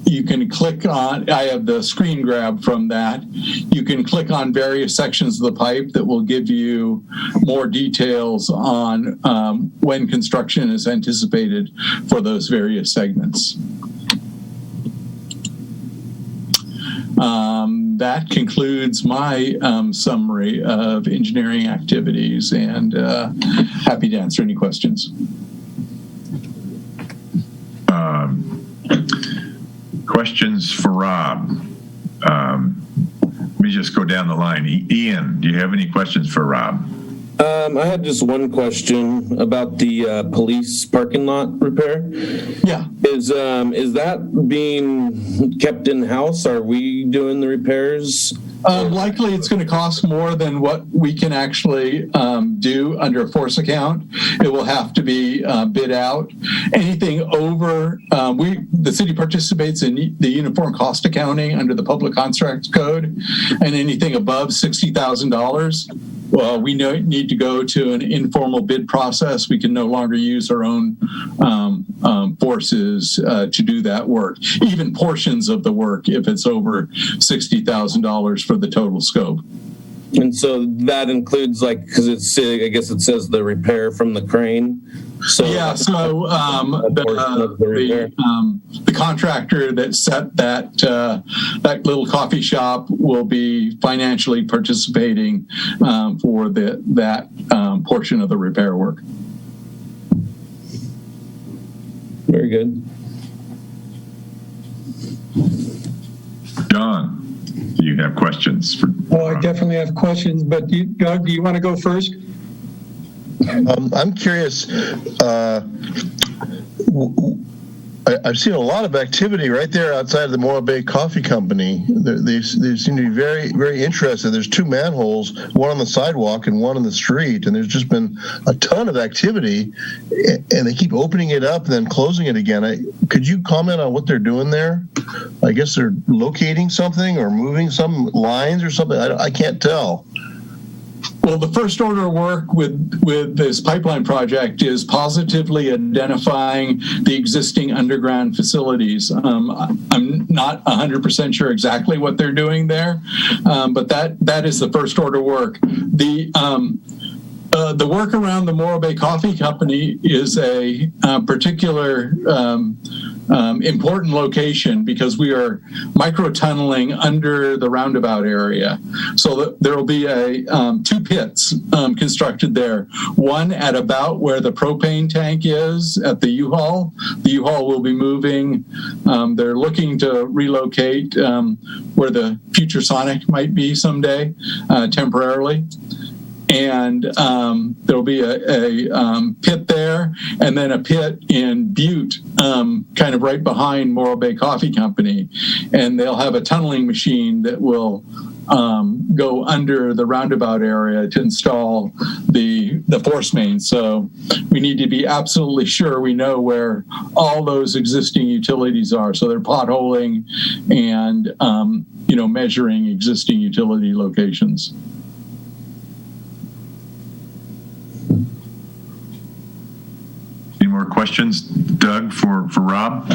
You can click on, I have the screen grab from that. You can click on various sections of the pipe that will give you more details on when construction is anticipated for those various segments. That concludes my summary of engineering activities, and happy to answer any questions. Questions for Rob? Let me just go down the line. Ian, do you have any questions for Rob? I had just one question about the police parking lot repair. Yeah. Is that being kept in-house? Are we doing the repairs? Likely it's going to cost more than what we can actually do under a force account. It will have to be bid out. Anything over, the city participates in the uniform cost accounting under the Public Contracts Code, and anything above $60,000, well, we need to go to an informal bid process. We can no longer use our own forces to do that work, even portions of the work if it's over $60,000 for the total scope. And so that includes, like, because I guess it says the repair from the crane. So yeah, so the contractor that set that little coffee shop will be financially participating for that portion of the repair work. Very good. John, do you have questions? Oh, I definitely have questions, but Doug, do you want to go first? I'm curious. I've seen a lot of activity right there outside of the Morro Bay Coffee Company. They seem to be very, very interested. There's 2 manholes, one on the sidewalk and one on the street, and there's just been a ton of activity, and they keep opening it up and then closing it again. Could you comment on what they're doing there? I guess they're locating something or moving some lines or something. I can't tell. Well, the first order of work with this pipeline project is positively identifying the existing underground facilities. I'm not 100% sure exactly what they're doing there, but that is the first order work. The work around the Morro Bay Coffee Company is a particular important location because we are micro-tunneling under the roundabout area. So there will be two pits constructed there. One at about where the propane tank is at the U-Haul. The U-Haul will be moving. They're looking to relocate where the future Sonic might be someday, temporarily. And there'll be a pit there, and then a pit in Butte, kind of right behind Morro Bay Coffee Company. And they'll have a tunneling machine that will go under the roundabout area to install the force main. So we need to be absolutely sure we know where all those existing utilities are. So they're potholing and measuring existing utility locations. Any more questions, Doug, for Rob?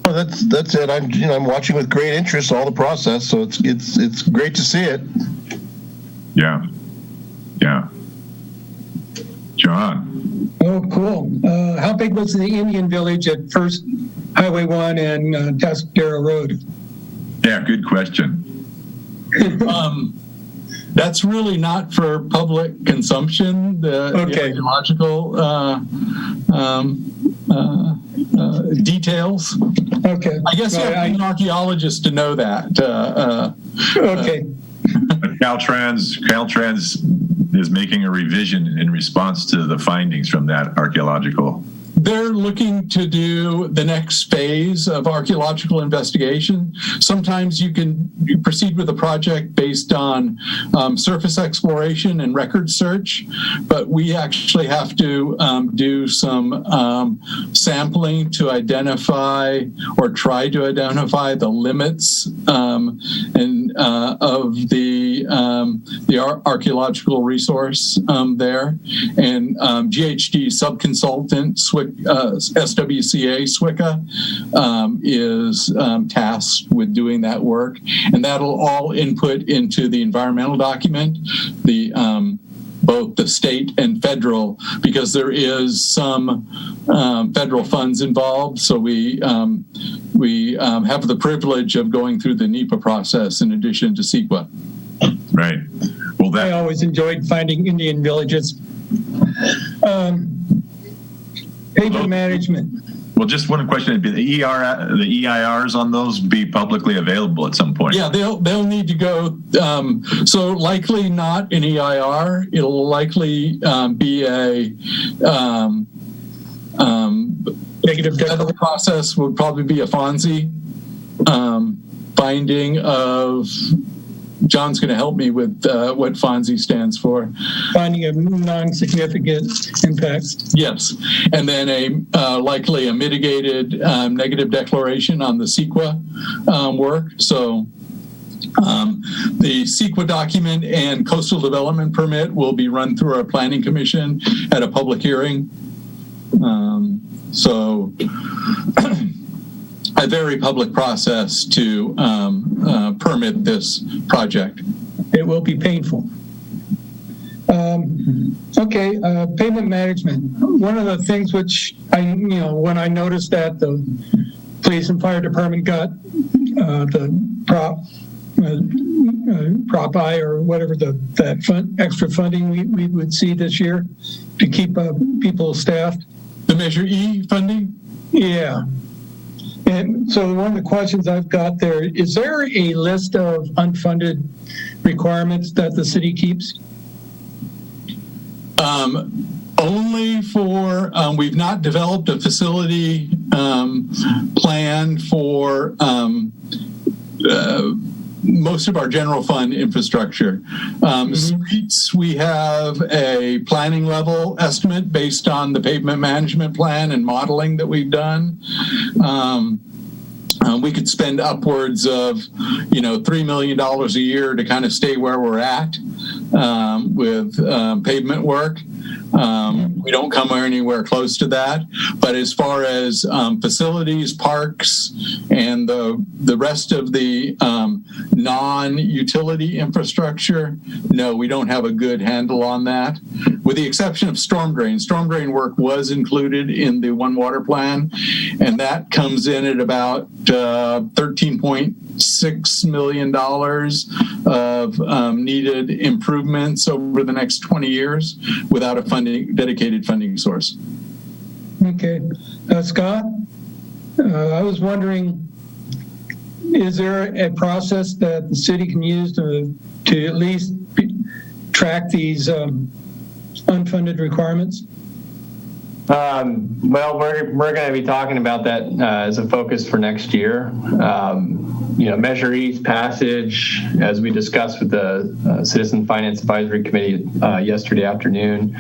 Oh, that's it. I'm watching with great interest all the process, so it's great to see it. Yeah. John. Oh, cool. How big was the Indian Village at First Highway 1 and Tascadero Road? Yeah, good question. That's really not for public consumption. The archaeological details. Okay. I guess you have to be an archaeologist to know that. Okay. Caltrans is making a revision in response to the findings from that archaeological. They're looking to do the next phase of archaeological investigation. Sometimes you can proceed with a project based on surface exploration and record search, but we actually have to do some sampling to identify or try to identify the limits of the archaeological resource there. And GHD subconsultant SWCA SWCA is tasked with doing that work, and that'll all input into the environmental document, both the state and federal, because there is some federal funds involved. So we have the privilege of going through the NEPA process in addition to CEQA. Right. Well, I always enjoyed finding Indian villages. Pavement management. Well, just one question: the EIRs on those be publicly available at some point? Yeah, they'll need to go. So likely not an EIR. It'll likely be a negative declaration process. Would probably be a FONSI finding of. John's going to help me with what FONSI stands for. Finding of non-significant impacts. Yes, and then likely a mitigated negative declaration on the CEQA work. So the CEQA document and coastal development permit will be run through our planning commission at a public hearing. So a very public process to permit this project. It will be painful. Pavement management. One of the things which when I noticed that the police and fire department got the Prop I or whatever extra funding we would see this year to keep people staffed. The Measure E funding? Yeah. And so one of the questions I've got there, is there a list of unfunded requirements that the city keeps? Only for, we've not developed a facility plan for most of our general fund infrastructure. Streets, we have a planning level estimate based on the pavement management plan and modeling that we've done. We could spend upwards of, $3 million a year to kind of stay where we're at with pavement work. we don't come anywhere close to that. But as far as facilities, parks, and the rest of the non-utility infrastructure, no, we don't have a good handle on that, with the exception of storm drain. Storm drain work was included in the One Water Plan, and that comes in at about $13.6 million of needed improvements over the next 20 years without a dedicated funding source. Okay. Scott, I was wondering, is there a process that the city can use to at least track these unfunded requirements? Well, we're going to be talking about that as a focus for next year. Measure E's passage, as we discussed with the Citizen Finance Advisory Committee yesterday afternoon,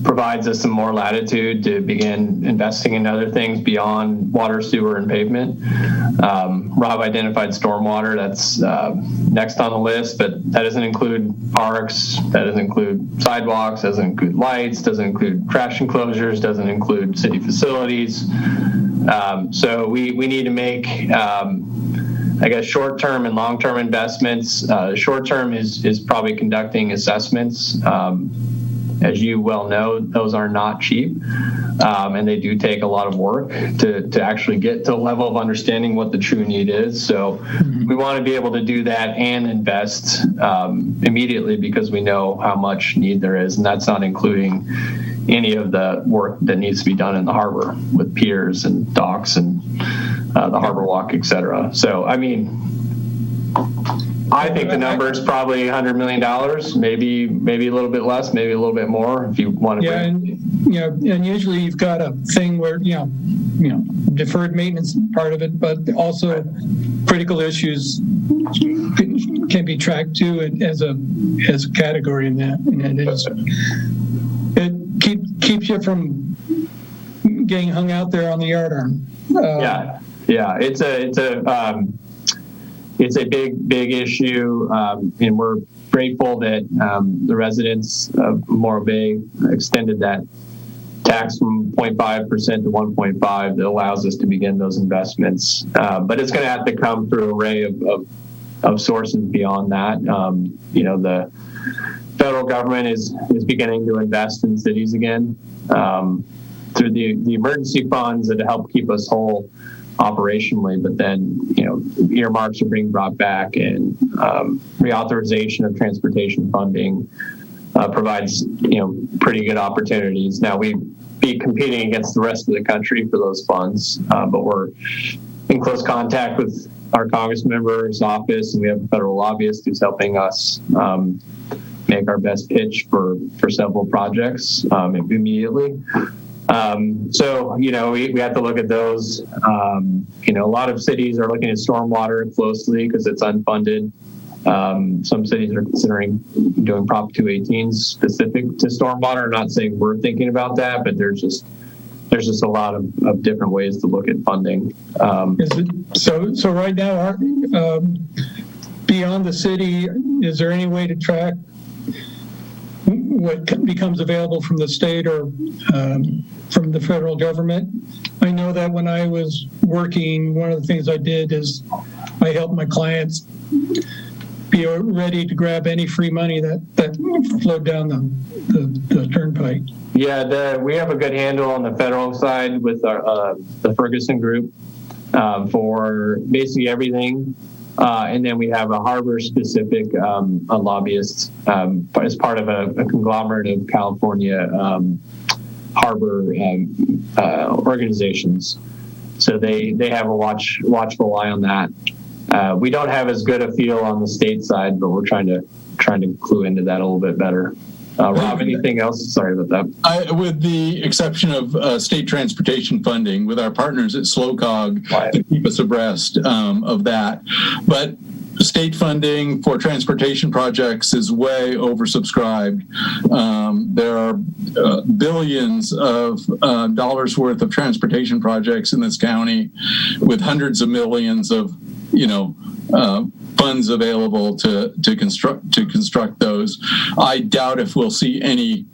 provides us some more latitude to begin investing in other things beyond water, sewer, and pavement. Rob identified stormwater. That's next on the list, but that doesn't include parks, that doesn't include sidewalks, doesn't include lights, doesn't include trash enclosures, doesn't include city facilities. So we need to make short-term and long-term investments. Short-term is probably conducting assessments. As you well know, those are not cheap, and they do take a lot of work to actually get to a level of understanding what the true need is. So we want to be able to do that and invest immediately, because we know how much need there is, and that's not including any of the work that needs to be done in the harbor with piers and docks and the harbor walk, et cetera. So, I think the number is probably $100 million, maybe a little bit less, maybe a little bit more, if you want to. Yeah, and usually you've got a thing where deferred maintenance part of it, but also critical issues can be tracked too as a category in that, and it keeps you from getting hung out there on the yard arm. It's a big issue, and we're grateful that the residents of Morro Bay extended that tax from 0.5% to 1.5% that allows us to begin those investments. But it's going to have to come through an array of sources beyond that. The federal government is beginning to invest in cities again through the emergency funds that help keep us whole operationally, but then earmarks are being brought back, and reauthorization of transportation funding provides pretty good opportunities. Now we'd be competing against the rest of the country for those funds, but we're in close contact with our Congress member's office, and we have a federal lobbyist who's helping us make our best pitch for several projects immediately. So, we have to look at those. A lot of cities are looking at stormwater closely because it's unfunded. Some cities are considering doing Prop 218 specific to stormwater. I'm not saying we're thinking about that, but there's just a lot of different ways to look at funding. So right now, beyond the city, is there any way to track what becomes available from the state or from the federal government? I know that when I was working, one of the things I did is I helped my clients be ready to grab any free money that flowed down the turnpike. Yeah, we have a good handle on the federal side with the Ferguson Group for basically everything. And then we have a harbor-specific lobbyist as part of a conglomerate of California harbor organizations. So they have a watchful eye on that. We don't have as good a feel on the state side, but we're trying to clue into that a little bit better. Rob, anything else? Sorry about that. With the exception of state transportation funding, with our partners at SLOCOG to keep us abreast of that. But state funding for transportation projects is way oversubscribed. There are billions of dollars worth of transportation projects in this county, with hundreds of millions of funds available to construct those. I doubt if we'll see any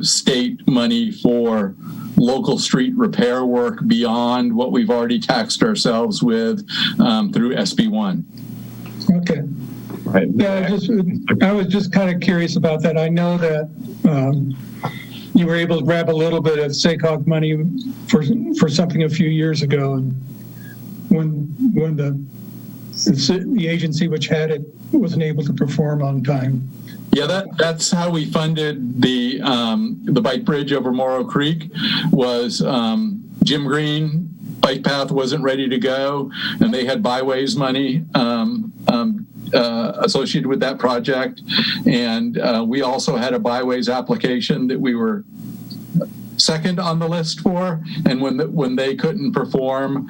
state money for local street repair work beyond what we've already taxed ourselves with through SB1. Okay. Right. Yeah, I was just kind of curious about that. I know that you were able to grab a little bit of SACOG money for something a few years ago, and when the agency which had it wasn't able to perform on time. Yeah, that's how we funded the bike bridge over Morrow Creek. Was Jim Green bike path wasn't ready to go, and they had byways money associated with that project, and we also had a byways application that we were second on the list for, and when they couldn't perform,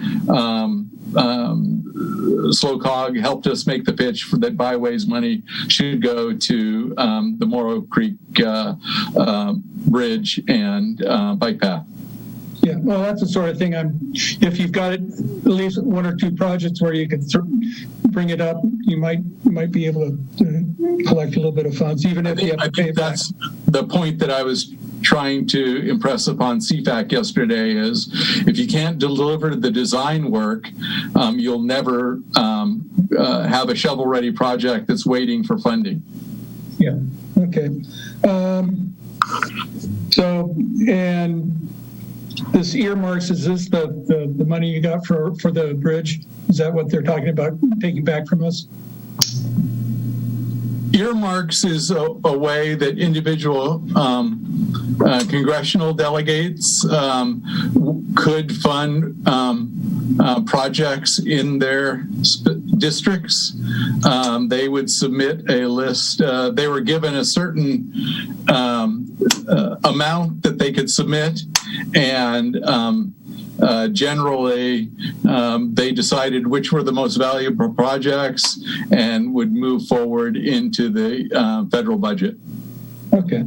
SLOCOG helped us make the pitch for that byways money should go to the Morrow Creek bridge and bike path. Yeah, well, that's the sort of thing if you've got at least one or two projects where you could bring it up, you might be able to collect a little bit of funds, even if you have to pay back. That's the point that I was trying to impress upon CFAC yesterday is if you can't deliver the design work, you'll never have a shovel-ready project that's waiting for funding. Yeah, okay. And this earmarks, is this the money you got for the bridge? Is that what they're talking about taking back from us? Earmarks is a way that individual congressional delegates could fund projects in their districts. They would submit a list. They were given a certain amount that they could submit, and generally they decided which were the most valuable projects and would move forward into the federal budget. Okay.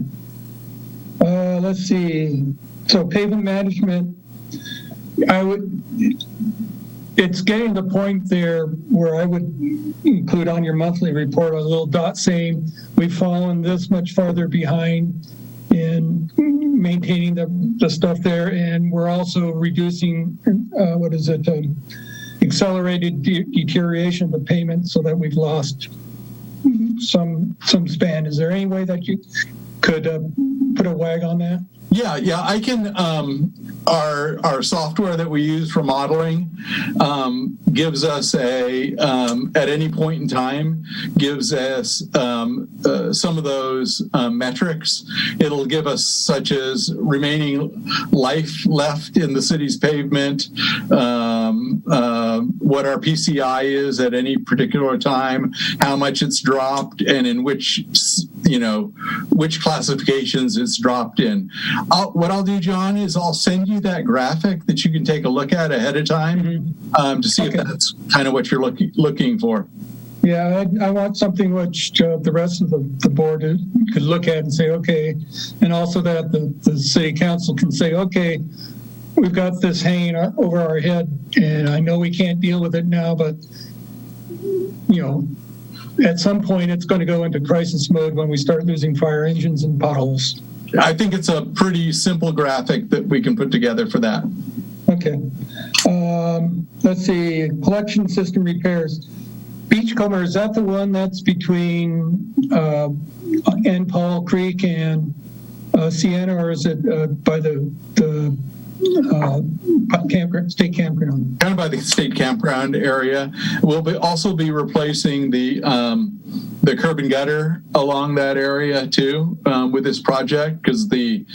Let's see. So pavement management, it's getting to the point there where I would include on your monthly report a little dot saying we've fallen this much farther behind in maintaining the stuff there, and we're also reducing accelerated deterioration of the payment, so that we've lost some span. Is there any way that you could put a wag on that? Yeah, I can. Our software that we use for modeling gives us at any point in time, gives us some of those metrics. It'll give us such as remaining life left in the city's pavement, what our PCI is at any particular time, how much it's dropped, and in which classifications it's dropped in. What I'll do, John, is I'll send you that graphic that you can take a look at ahead of time to see if that's kind of what you're looking for. Yeah, I want something which the rest of the board could look at and say, okay, and also that the city council can say, okay, we've got this hanging over our head, and I know we can't deal with it now, but at some point it's going to go into crisis mode when we start losing fire engines and potholes. I think it's a pretty simple graphic that we can put together for that. Okay. Let's see. Collection system repairs. Beachcomber, is that the one that's between Paul Creek and Sienna, or is it by the campground, state campground? Kind of by the state campground area. We'll also be replacing the curb and gutter along that area too with this project, because the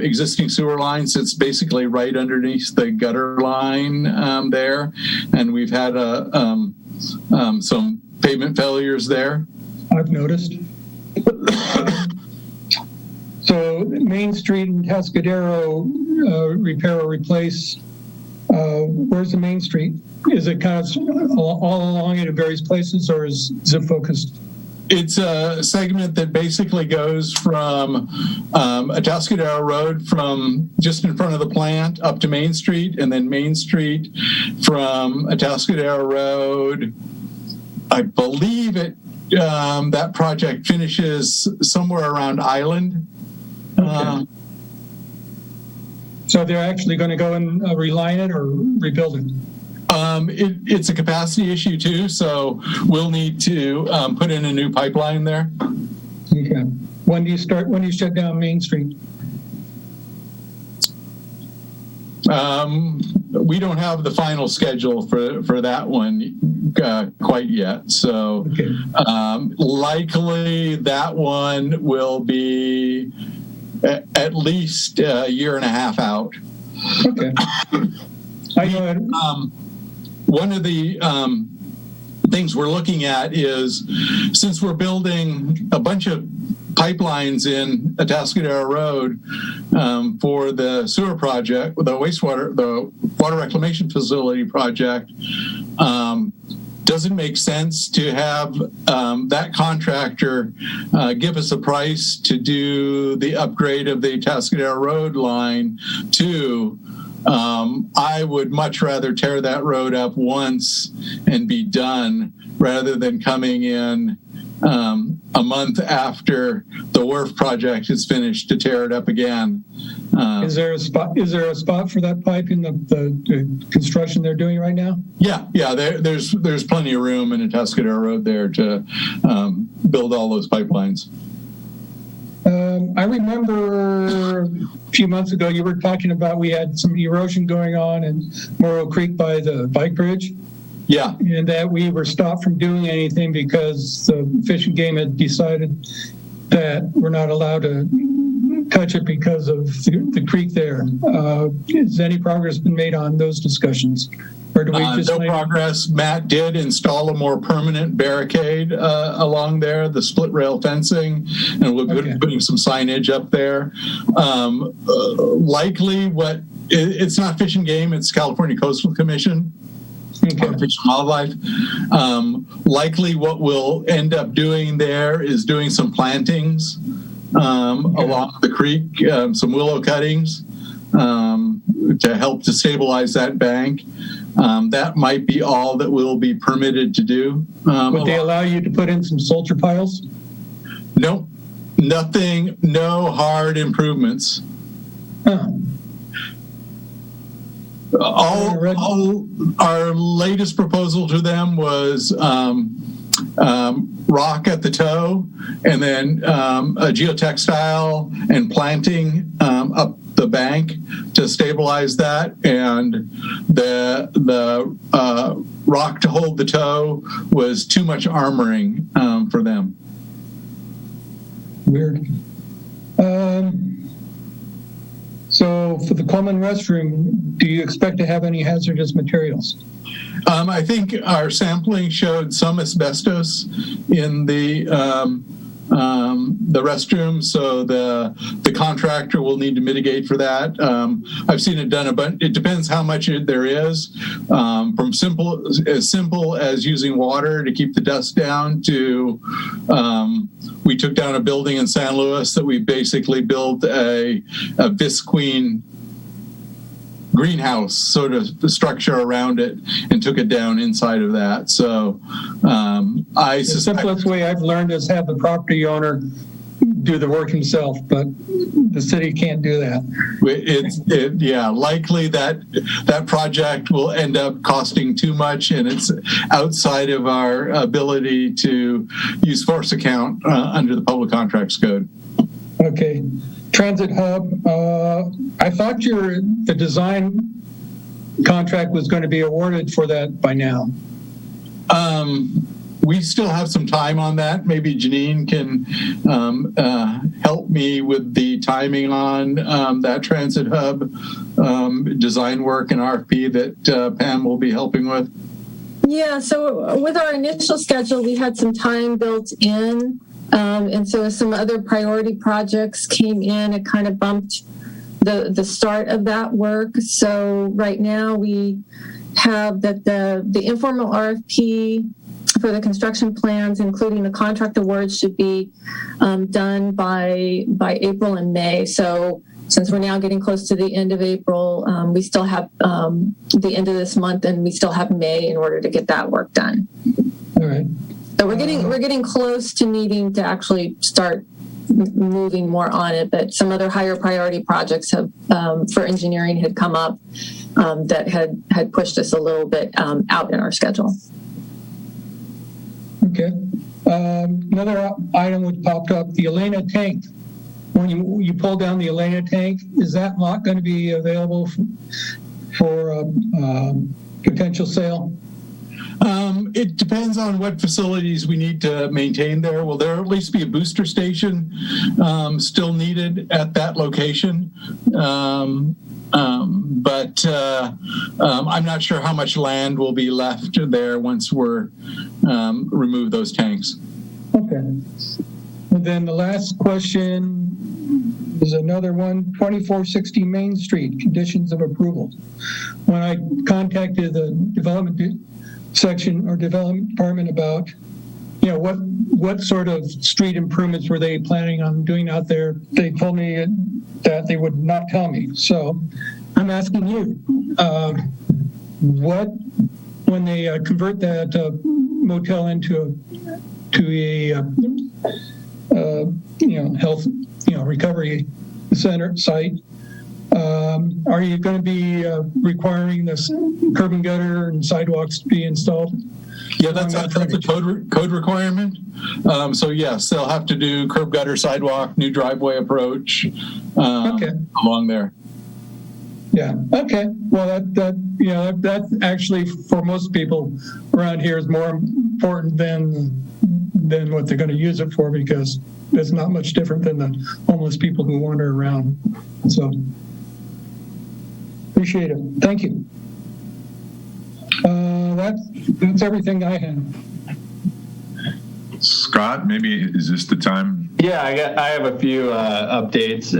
existing sewer line sits basically right underneath the gutter line there, and we've had some pavement failures there. I've noticed. So Main Street and Tascadero repair or replace. Where's the Main Street? Is it kind of all along it in various places, or is it focused? It's a segment that basically goes from Atascadero Road from just in front of the plant up to Main Street, and then Main Street from Atascadero Road. I believe that project finishes somewhere around Island. Okay. So they're actually going to go and reline it or rebuild it? It's a capacity issue too, so we'll need to put in a new pipeline there. Okay. When do you shut down Main Street? We don't have the final schedule for that one quite yet. So okay. Likely that one will be at least a year and a half out. Okay. One of the things we're looking at is, since we're building a bunch of pipelines in Atascadero Road for the sewer project, the water reclamation facility project, doesn't make sense to have that contractor give us a price to do the upgrade of the Atascadero Road line to. I would much rather tear that road up once and be done rather than coming in a month after the WRF project is finished to tear it up again. Is there a spot for that pipe in the construction they're doing right now? Yeah. There's plenty of room in Atascadero Road there to build all those pipelines. I remember a few months ago you were talking about we had some erosion going on in Morrow Creek by the bike bridge. Yeah. And that we were stopped from doing anything because the Fish and Game had decided that we're not allowed to touch it because of the creek there. Has any progress been made on those discussions? Or do we just no progress. Matt did install a more permanent barricade along there, the split rail fencing, and we're putting some signage up there. Likely it's not Fish and Game, it's California Coastal Commission. Okay. Fish and Wildlife. Likely what we'll end up doing there is doing some plantings along the creek, some willow cuttings to help to stabilize that bank. That might be all that we'll be permitted to do. Would they allow you to put in some soldier piles? Nope. Nothing, no hard improvements. Huh. All our latest proposal to them was rock at the toe, and then a geotextile and planting up the bank to stabilize that, and the rock to hold the toe was too much armoring for them. Weird. So for the Coleman restroom, do you expect to have any hazardous materials? I think our sampling showed some asbestos in the restroom, so the contractor will need to mitigate for that. I've seen it done, but it depends how much there is. From as simple as using water to keep the dust down to we took down a building in San Luis that we basically built a visqueen greenhouse sort of the structure around it and took it down inside of that. So the simplest way I've learned is have the property owner do the work himself, but the city can't do that. Likely that project will end up costing too much, and it's outside of our ability to use force account under the Public Contracts Code. Okay. Transit hub. I thought the design contract was going to be awarded for that by now. We still have some time on that. Maybe Janine can help me with the timing on that transit hub design work and RFP that Pam will be helping with. Yeah, so with our initial schedule, we had some time built in. And so as some other priority projects came in, it kind of bumped the start of that work. So right now we have that the informal RFP for the construction plans, including the contract awards, should be done by April and May. So since we're now getting close to the end of April, we still have the end of this month, and we still have May in order to get that work done. All right. So we're getting close to needing to actually start moving more on it, but some other higher priority projects have for engineering had come up that had pushed us a little bit out in our schedule. Okay. Another item which popped up, the Elena Tank. When you pull down the Elena Tank, is that lot going to be available for potential sale? It depends on what facilities we need to maintain there. Will there at least be a booster station still needed at that location? But I'm not sure how much land will be left there once we're remove those tanks. Okay. And then the last question is another one, 2460 Main Street, conditions of approval. When I contacted the development section or development department about, what sort of street improvements were they planning on doing out there, they told me that they would not tell me. So I'm asking you, when they convert that motel into a health, recovery center site, are you going to be requiring this curb and gutter and sidewalks to be installed? Yeah, that's a code requirement. So yes, they'll have to do curb gutter, sidewalk, new driveway approach along there. Yeah. Okay. Well, that actually for most people around here is more important than what they're going to use it for, because it's not much different than the homeless people who wander around. So appreciate it. Thank you. That's everything I have. Scott, maybe is this the time? Yeah, I have a few updates.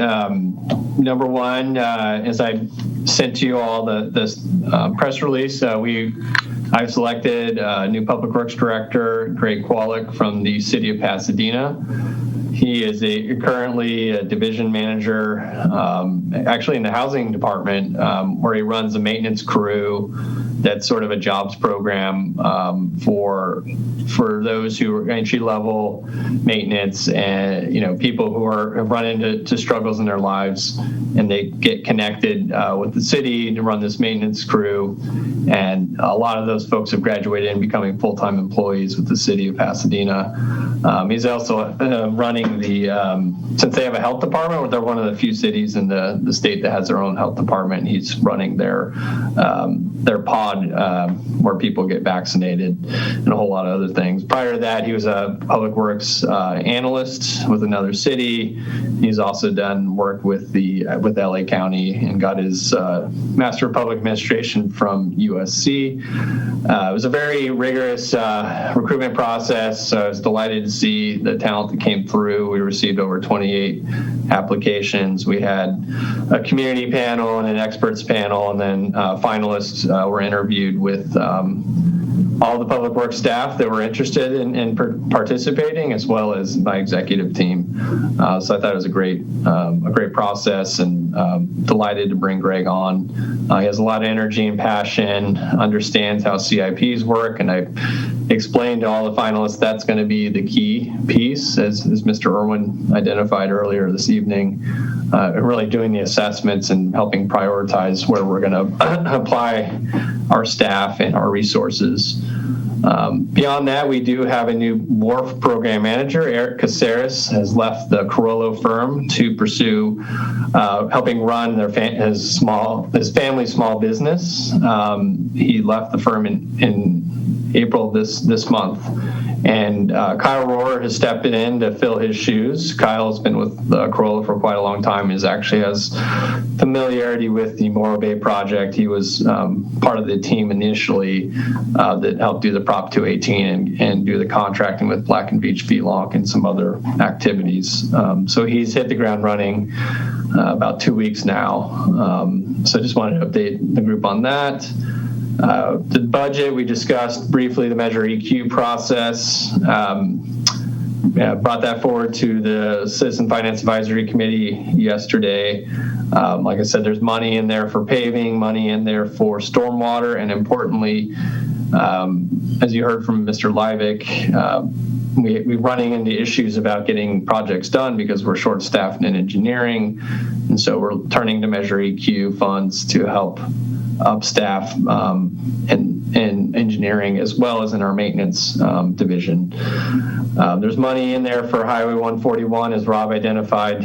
Number one, as I sent to you all this press release, I've selected a new Public Works Director, Greg Kwolek, from the City of Pasadena. He is currently a division manager, actually in the housing department, where he runs a maintenance crew. That's sort of a jobs program for those who are entry level maintenance, and people who have run into struggles in their lives, and they get connected with the city to run this maintenance crew. And a lot of those folks have graduated and becoming full-time employees with the City of Pasadena. He's also running since they have a health department, they're one of the few cities in the state that has their own health department. He's running their pod where people get vaccinated and a whole lot of other things. Prior to that, he was a public works analyst with another city. He's also done work with LA County and got his Master of Public Administration from USC. It was a very rigorous recruitment process. So I was delighted to see the talent that came through. We received over 28 applications. We had a community panel and an experts panel, and then finalists were interviewed with all the public works staff that were interested in participating, as well as my executive team. So I thought it was a great process, and delighted to bring Greg on. He has a lot of energy and passion, understands how CIPs work, and I explained to all the finalists that's going to be the key piece, as Mr. Irwin identified earlier this evening, really doing the assessments and helping prioritize where we're going to apply our staff and our resources. Beyond that, we do have a new WARF program manager. Eric Caceres has left the Carollo firm to pursue helping run his family's small business. He left the firm in April this month. And Kyle Rohr has stepped in to fill his shoes. Kyle's been with Corolla for quite a long time. He actually has familiarity with the Morro Bay project. He was part of the team initially that helped do the Prop 218 and do the contracting with Black and Beach VLONC and some other activities. So he's hit the ground running about 2 weeks now. So I just wanted to update the group on that. The budget, we discussed briefly the Measure EQ process. Brought that forward to the Citizen Finance Advisory Committee yesterday. Like I said, there's money in there for paving, money in there for stormwater, and importantly, as you heard from Mr. Livick, we're running into issues about getting projects done because we're short-staffed in engineering, and so we're turning to Measure EQ funds to help upstaff in engineering as well as in our maintenance division. There's money in there for Highway 141, as Rob identified.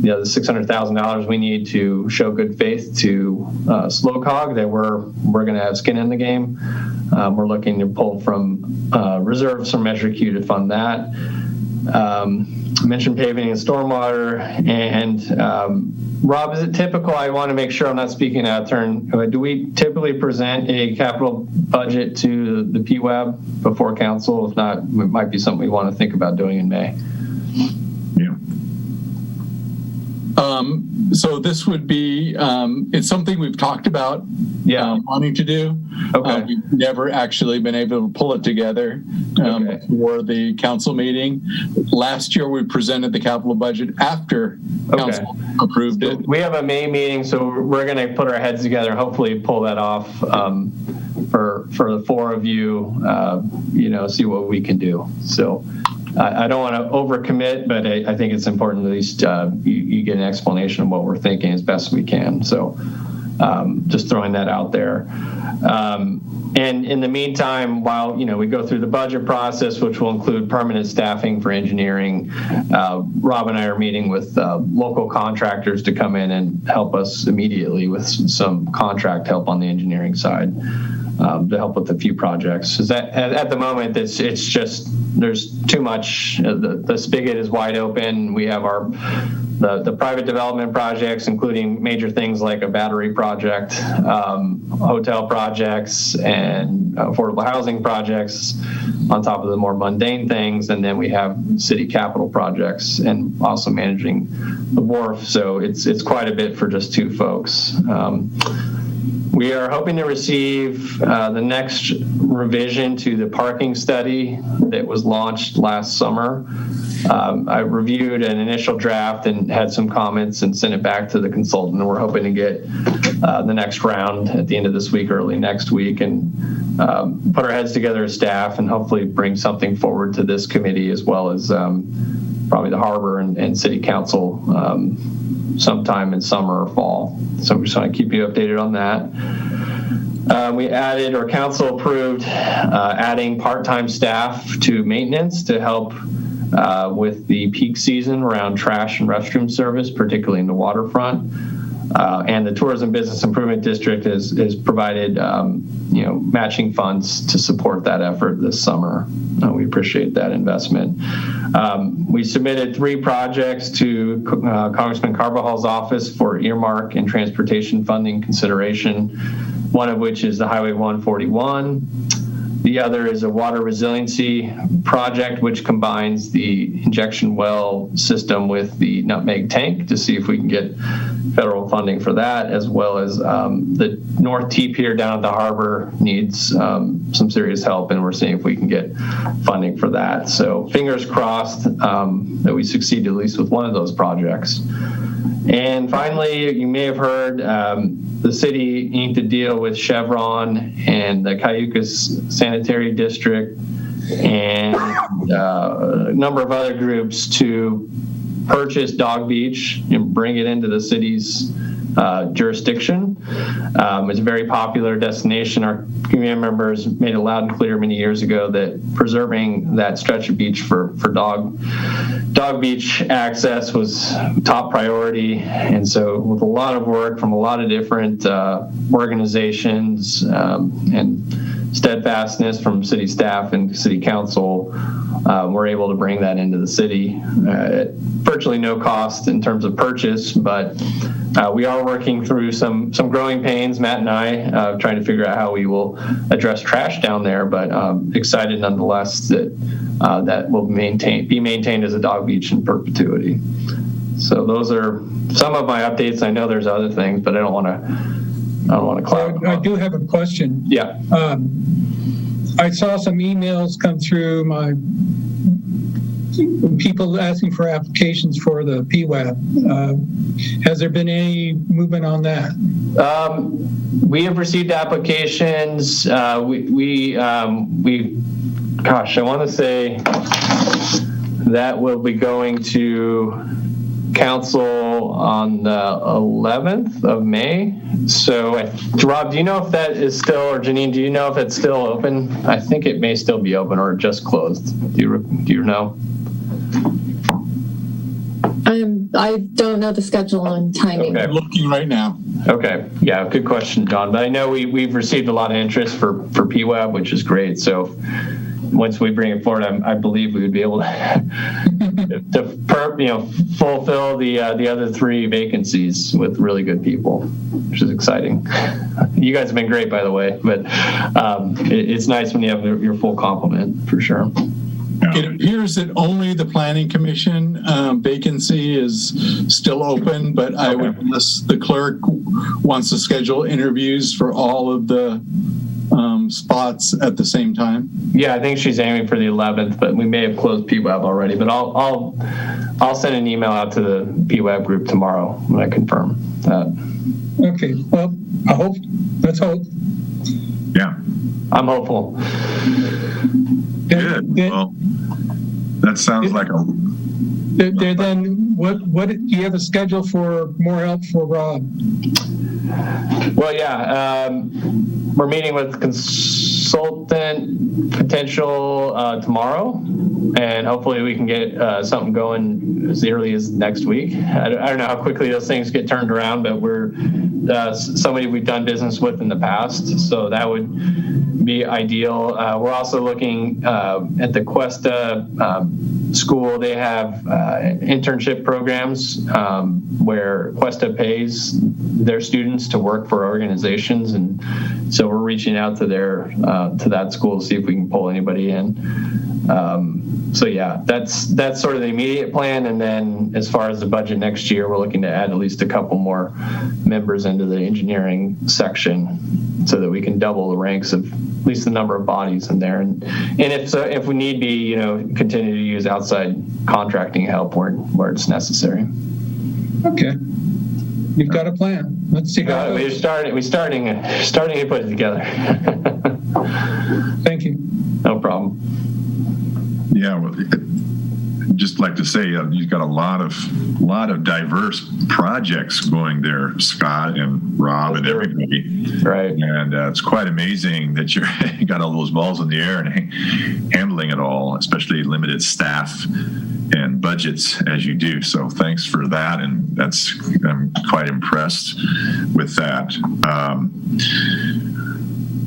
The $600,000 we need to show good faith to SlowCog that we're going to have skin in the game. We're looking to pull from reserves from Measure Q to fund that. I mentioned paving and stormwater. And Rob, is it typical? I want to make sure I'm not speaking out of turn. Do we typically present a capital budget to the PWAB before council? If not, it might be something we want to think about doing in May. So this would be, it's something we've talked about wanting to do. Okay. We've never actually been able to pull it together for the council meeting. Last year we presented the capital budget after council approved it. We have a May meeting, so we're going to put our heads together and hopefully pull that off for the four of you, see what we can do. So I don't want to overcommit, but I think it's important at least you get an explanation of what we're thinking as best we can. So just throwing that out there. And in the meantime, while we go through the budget process, which will include permanent staffing for engineering, Rob and I are meeting with local contractors to come in and help us immediately with some contract help on the engineering side. To help with a few projects. Is that at the moment it's just there's too much. The spigot is wide open. We have the private development projects, including major things like a battery project, hotel projects, and affordable housing projects, on top of the more mundane things. And then we have city capital projects, and also managing the wharf. So it's quite a bit for just two folks. We are hoping to receive the next revision to the parking study that was launched last summer. I reviewed an initial draft and had some comments and sent it back to the consultant. And we're hoping to get the next round at the end of this week, early next week, and put our heads together as staff and hopefully bring something forward to this committee, as well as probably the harbor and city council sometime in summer or fall. So we just want to keep you updated on that. We added, or council approved, adding part-time staff to maintenance to help with the peak season around trash and restroom service, particularly in the waterfront. And the Tourism Business Improvement District has provided, matching funds to support that effort this summer. We appreciate that investment. We submitted 3 projects to Congressman Carvajal's office for earmark and transportation funding consideration, one of which is the Highway 141. The other is a water resiliency project, which combines the injection well system with the Nutmeg tank to see if we can get federal funding for that, as well as the North T Pier down at the harbor needs some serious help, and we're seeing if we can get funding for that. So fingers crossed that we succeed at least with one of those projects. And finally, you may have heard the city inked a deal with Chevron and the Cayucas Sanitary District and a number of other groups to purchase Dog Beach and bring it into the city's jurisdiction. It's a very popular destination. Our community members made it loud and clear many years ago that preserving that stretch of beach for dog beach access was top priority. And so with a lot of work from a lot of different organizations and steadfastness from city staff and city council, we're able to bring that into the city at virtually no cost in terms of purchase, but we are working through some growing pains, Matt and I, trying to figure out how we will address trash down there, but excited nonetheless that that will be maintained as a dog beach in perpetuity. So those are some of my updates. I know there's other things, but I don't want to cloud. I do have a question. Yeah. I saw some emails come through my people asking for applications for the PWAB. Has there been any movement on that? We have received applications. We gosh, I want to say that will be going to council on the 11th of May. So, Rob, do you know if that is still, or Janine, do you know if it's still open? I think it may still be open or just closed. Do you know? I don't know the schedule and timing. Okay. I'm looking right now. Okay. Yeah, good question, John. But I know we've received a lot of interest for PWAB, which is great. So once we bring it forward, I believe we would be able to fulfill the other 3 vacancies with really good people, which is exciting. You guys have been great, by the way, but it's nice when you have your full complement, for sure. It appears that only the Planning Commission vacancy is still open, but I would, unless the clerk wants to schedule interviews for all of the spots at the same time. Yeah, I think she's aiming for the 11th, but we may have closed PWAB already. But I'll send an email out to the PWAB group tomorrow when I confirm that. Okay. Well, I hope. Let's hope. Yeah. I'm hopeful. Good. Well, that sounds like a. Then what do you have a schedule for more help for Rob? Well, yeah, we're meeting with consultant potential tomorrow, and hopefully we can get something going as early as next week. I don't know how quickly those things get turned around, but we're somebody we've done business with in the past, so that would be ideal. We're also looking at the Cuesta school. They have internship programs where Cuesta pays their students to work for organizations, and so we're reaching out to that school to see if we can pull anybody in. So yeah, that's sort of the immediate plan, and then as far as the budget next year, we're looking to add at least a couple more members into the engineering section so that we can double the ranks of at least the number of bodies in there, and if we need be, continue to use outside contracting help where it's necessary. Okay, you've got a plan. Let's see how we're starting to put it together. Thank you. No problem. Yeah, well, just like to say you've got a lot of diverse projects going there, Scott and Rob and everybody. Right. And it's quite amazing that you got all those balls in the air and handling it all, especially limited staff and budgets as you do. So thanks for that, and I'm quite impressed with that.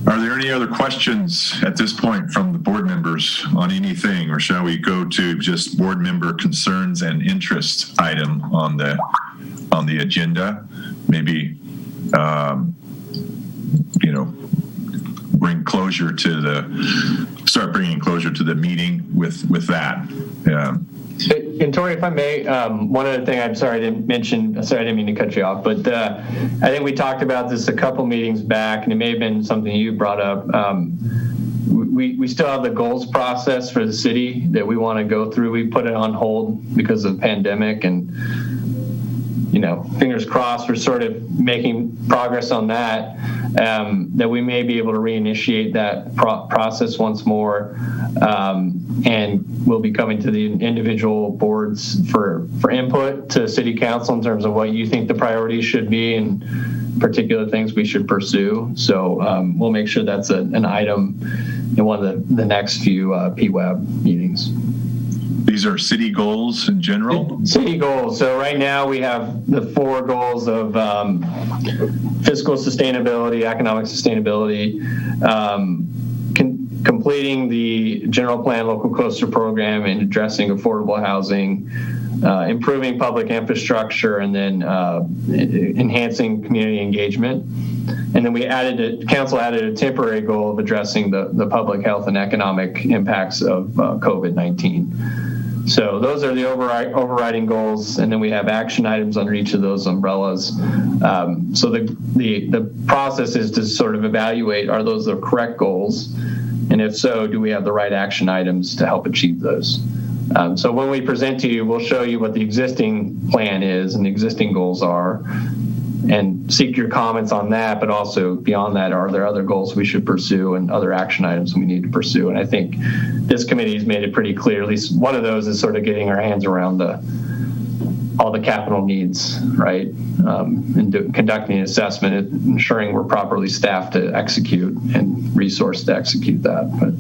Are there any other questions at this point from the board members on anything, or shall we go to just board member concerns and interest item on the agenda? Maybe start bringing closure to the meeting with that. Yeah. And Tori, if I may, one other thing, I didn't mean to cut you off, but I think we talked about this a couple meetings back, and it may have been something you brought up. We still have the goals process for the city that we want to go through. We put it on hold because of the pandemic, and fingers crossed, we're sort of making progress on that, that we may be able to reinitiate that process once more. And we'll be coming to the individual boards for input to city council in terms of what you think the priorities should be and particular things we should pursue. So we'll make sure that's an item in one of the next few PWAB meetings. These are city goals in general? City goals. So right now we have the 4 goals of fiscal sustainability, economic sustainability, completing the general plan local coastal program and addressing affordable housing, improving public infrastructure, and then enhancing community engagement. And then council added a temporary goal of addressing the public health and economic impacts of COVID-19. So those are the overriding goals, and then we have action items under each of those umbrellas. So the process is to sort of evaluate, are those the correct goals? And if so, do we have the right action items to help achieve those? So when we present to you, we'll show you what the existing plan is and the existing goals are, and seek your comments on that. But also beyond that, are there other goals we should pursue and other action items we need to pursue? And I think this committee has made it pretty clear. At least one of those is sort of getting our hands around all the capital needs, right? And conducting an assessment, and ensuring we're properly staffed to execute and resourced to execute that. But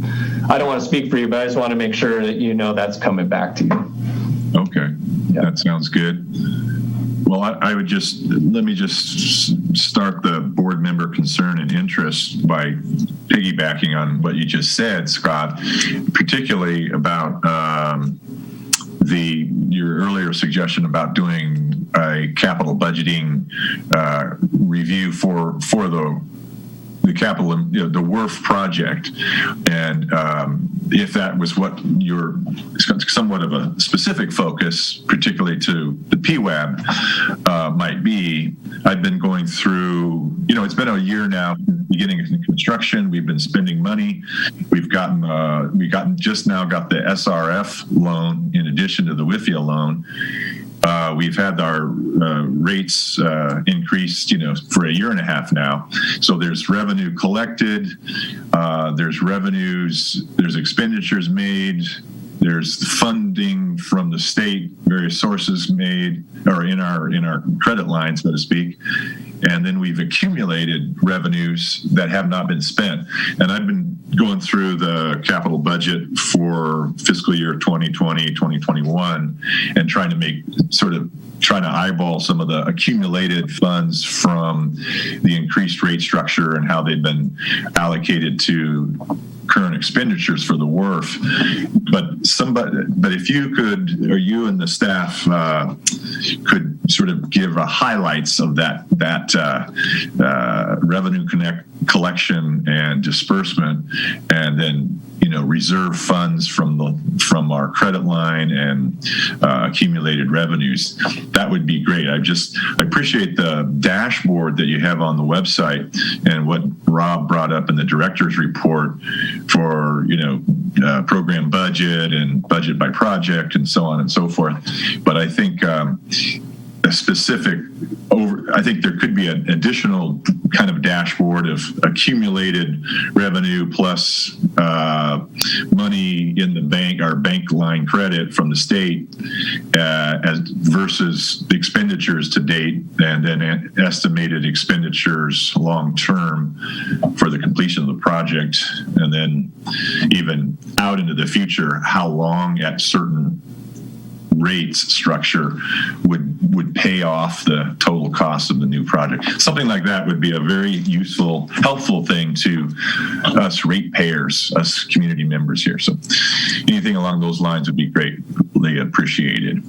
I don't want to speak for you, but I just want to make sure that you know that's coming back to you. Okay, that sounds good. Well, I would let me just start the board member concern and interest by piggybacking on what you just said, Scott, particularly about your earlier suggestion about doing a capital budgeting review for the capital, the WRF project, and if that was what your somewhat of a specific focus, particularly to the PWAB, might be. I've been going through, it's been a year now, beginning of construction. We've been spending money. We got the SRF loan in addition to the WIFIA loan. We've had our rates increased, for a year and a half now. So there's revenue collected, there's revenues, there's expenditures made, there's funding from the state, various sources made, or in our credit line, so to speak. And then we've accumulated revenues that have not been spent. And I've been going through the capital budget for fiscal year 2020, 2021, and trying to eyeball some of the accumulated funds from the increased rate structure and how they've been allocated to current expenditures for the WRF. But if you could, or you and the staff could sort of give a highlights of that revenue collection and disbursement, and then reserve funds from our credit line and accumulated revenues, that would be great. I appreciate the dashboard that you have on the website and what Rob brought up in the director's report for program budget and budget by project and so on and so forth. But I think I think there could be an additional kind of dashboard of accumulated revenue plus money in the bank, our bank line credit from the state, versus the expenditures to date, and then estimated expenditures long term for the completion of the project, and then even out into the future, how long at certain rates structure would pay off the total cost of the new project. Something like that would be a very useful, helpful thing to us ratepayers, us community members here. So anything along those lines would be greatly appreciated.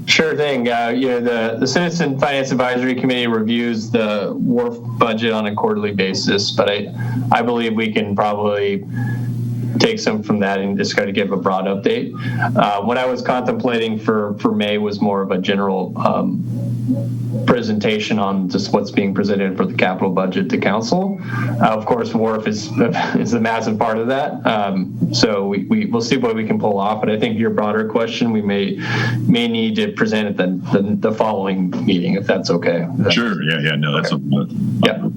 Sure thing. The Citizen Finance Advisory Committee reviews the WRF budget on a quarterly basis, but I believe we can probably take some from that and just kind of give a broad update. What I was contemplating for May was more of a general presentation on just what's being presented for the capital budget to council. Of course, WRF is a massive part of that. So we'll see what we can pull off. But I think your broader question, we may need to present at the following meeting, if that's okay. Sure. Yeah. No, that's okay. Yeah.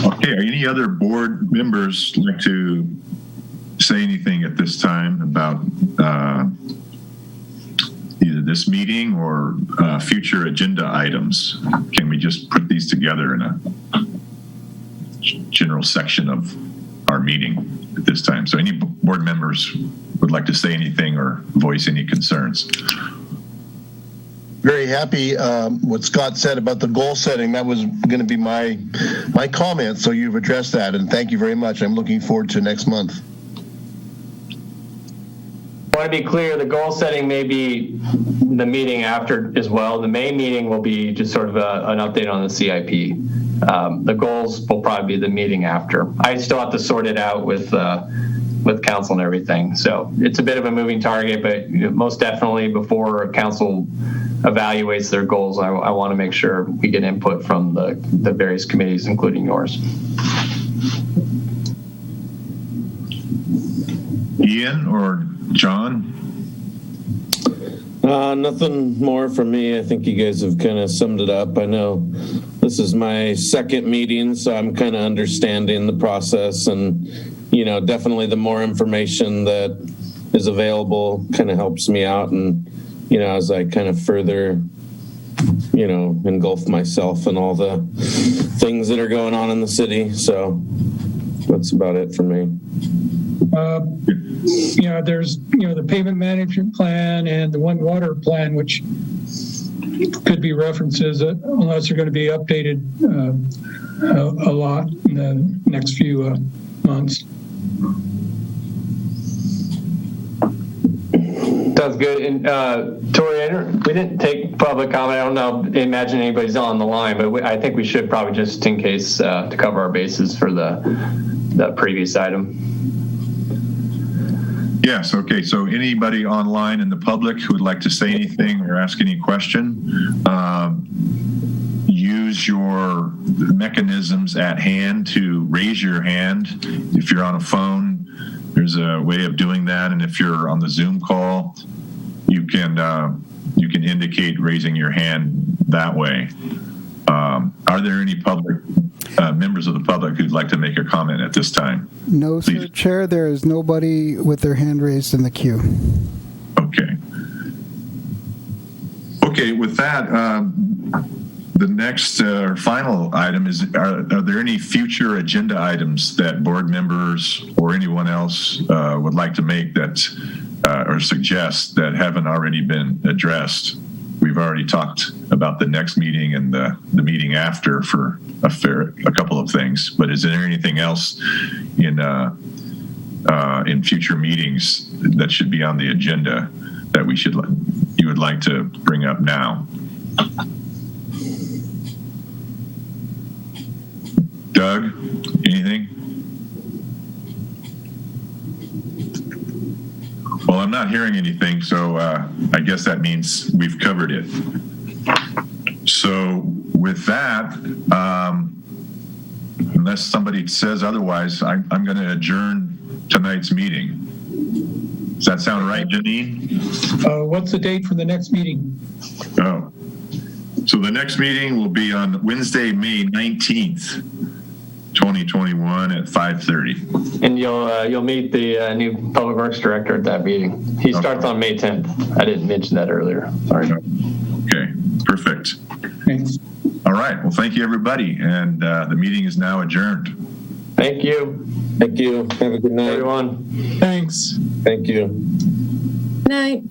Okay, are any other board members like to say anything at this time about either this meeting or future agenda items? Can we just put these together in a general section of our meeting at this time? So any board members would like to say anything or voice any concerns? Very happy what Scott said about the goal setting. That was going to be my comment, so you've addressed that, and thank you very much. I'm looking forward to next month. I want to be clear, the goal setting may be the meeting after as well. The May meeting will be just sort of an update on the CIP. The goals will probably be the meeting after. I still have to sort it out with council and everything. So it's a bit of a moving target, but most definitely before council evaluates their goals, I want to make sure we get input from the various committees, including yours. Ian or John? Nothing more from me. I think you guys have kind of summed it up. I know this is my second meeting, so I'm kind of understanding the process, and definitely the more information that is available kind of helps me out, and as I kind of further engulf myself in all the things that are going on in the city. So that's about it for me. There's the pavement management plan and the one water plan, which could be references unless they're going to be updated a lot in the next few months. Sounds good. And Tori, we didn't take public comment. I don't know. Imagine anybody's on the line, but I think we should probably, just in case, to cover our bases for the previous item. Yes, okay. So anybody online in the public who would like to say anything or ask any question, use your mechanisms at hand to raise your hand. If you're on a phone, there's a way of doing that. And if you're on the Zoom call, you can indicate raising your hand that way. Are there any public members of the public who'd like to make a comment at this time? No, Please. sir, Chair. There is nobody with their hand raised in the queue. Okay. Okay, with that, the next final item is, are there any future agenda items that board members or anyone else would like to make that or suggest that haven't already been addressed? We've already talked about the next meeting and the meeting after for a couple of things, but is there anything else in future meetings that should be on the agenda that you would like to bring up now? Doug, anything? Well, I'm not hearing anything, so I guess that means we've covered it. So with that, unless somebody says otherwise, I'm going to adjourn tonight's meeting. Does that sound right, Janine? What's the date for the next meeting? Oh, so the next meeting will be on Wednesday, May 19th. 2021 at 5:30. And you'll meet the new Public Works Director at that meeting. He starts on May 10th. I didn't mention that earlier. Sorry. Okay, perfect. Thanks. All right. Well, thank you, everybody. And the meeting is now adjourned. Thank you. Thank you. Have a good night, everyone. Thanks. Thank you. Night.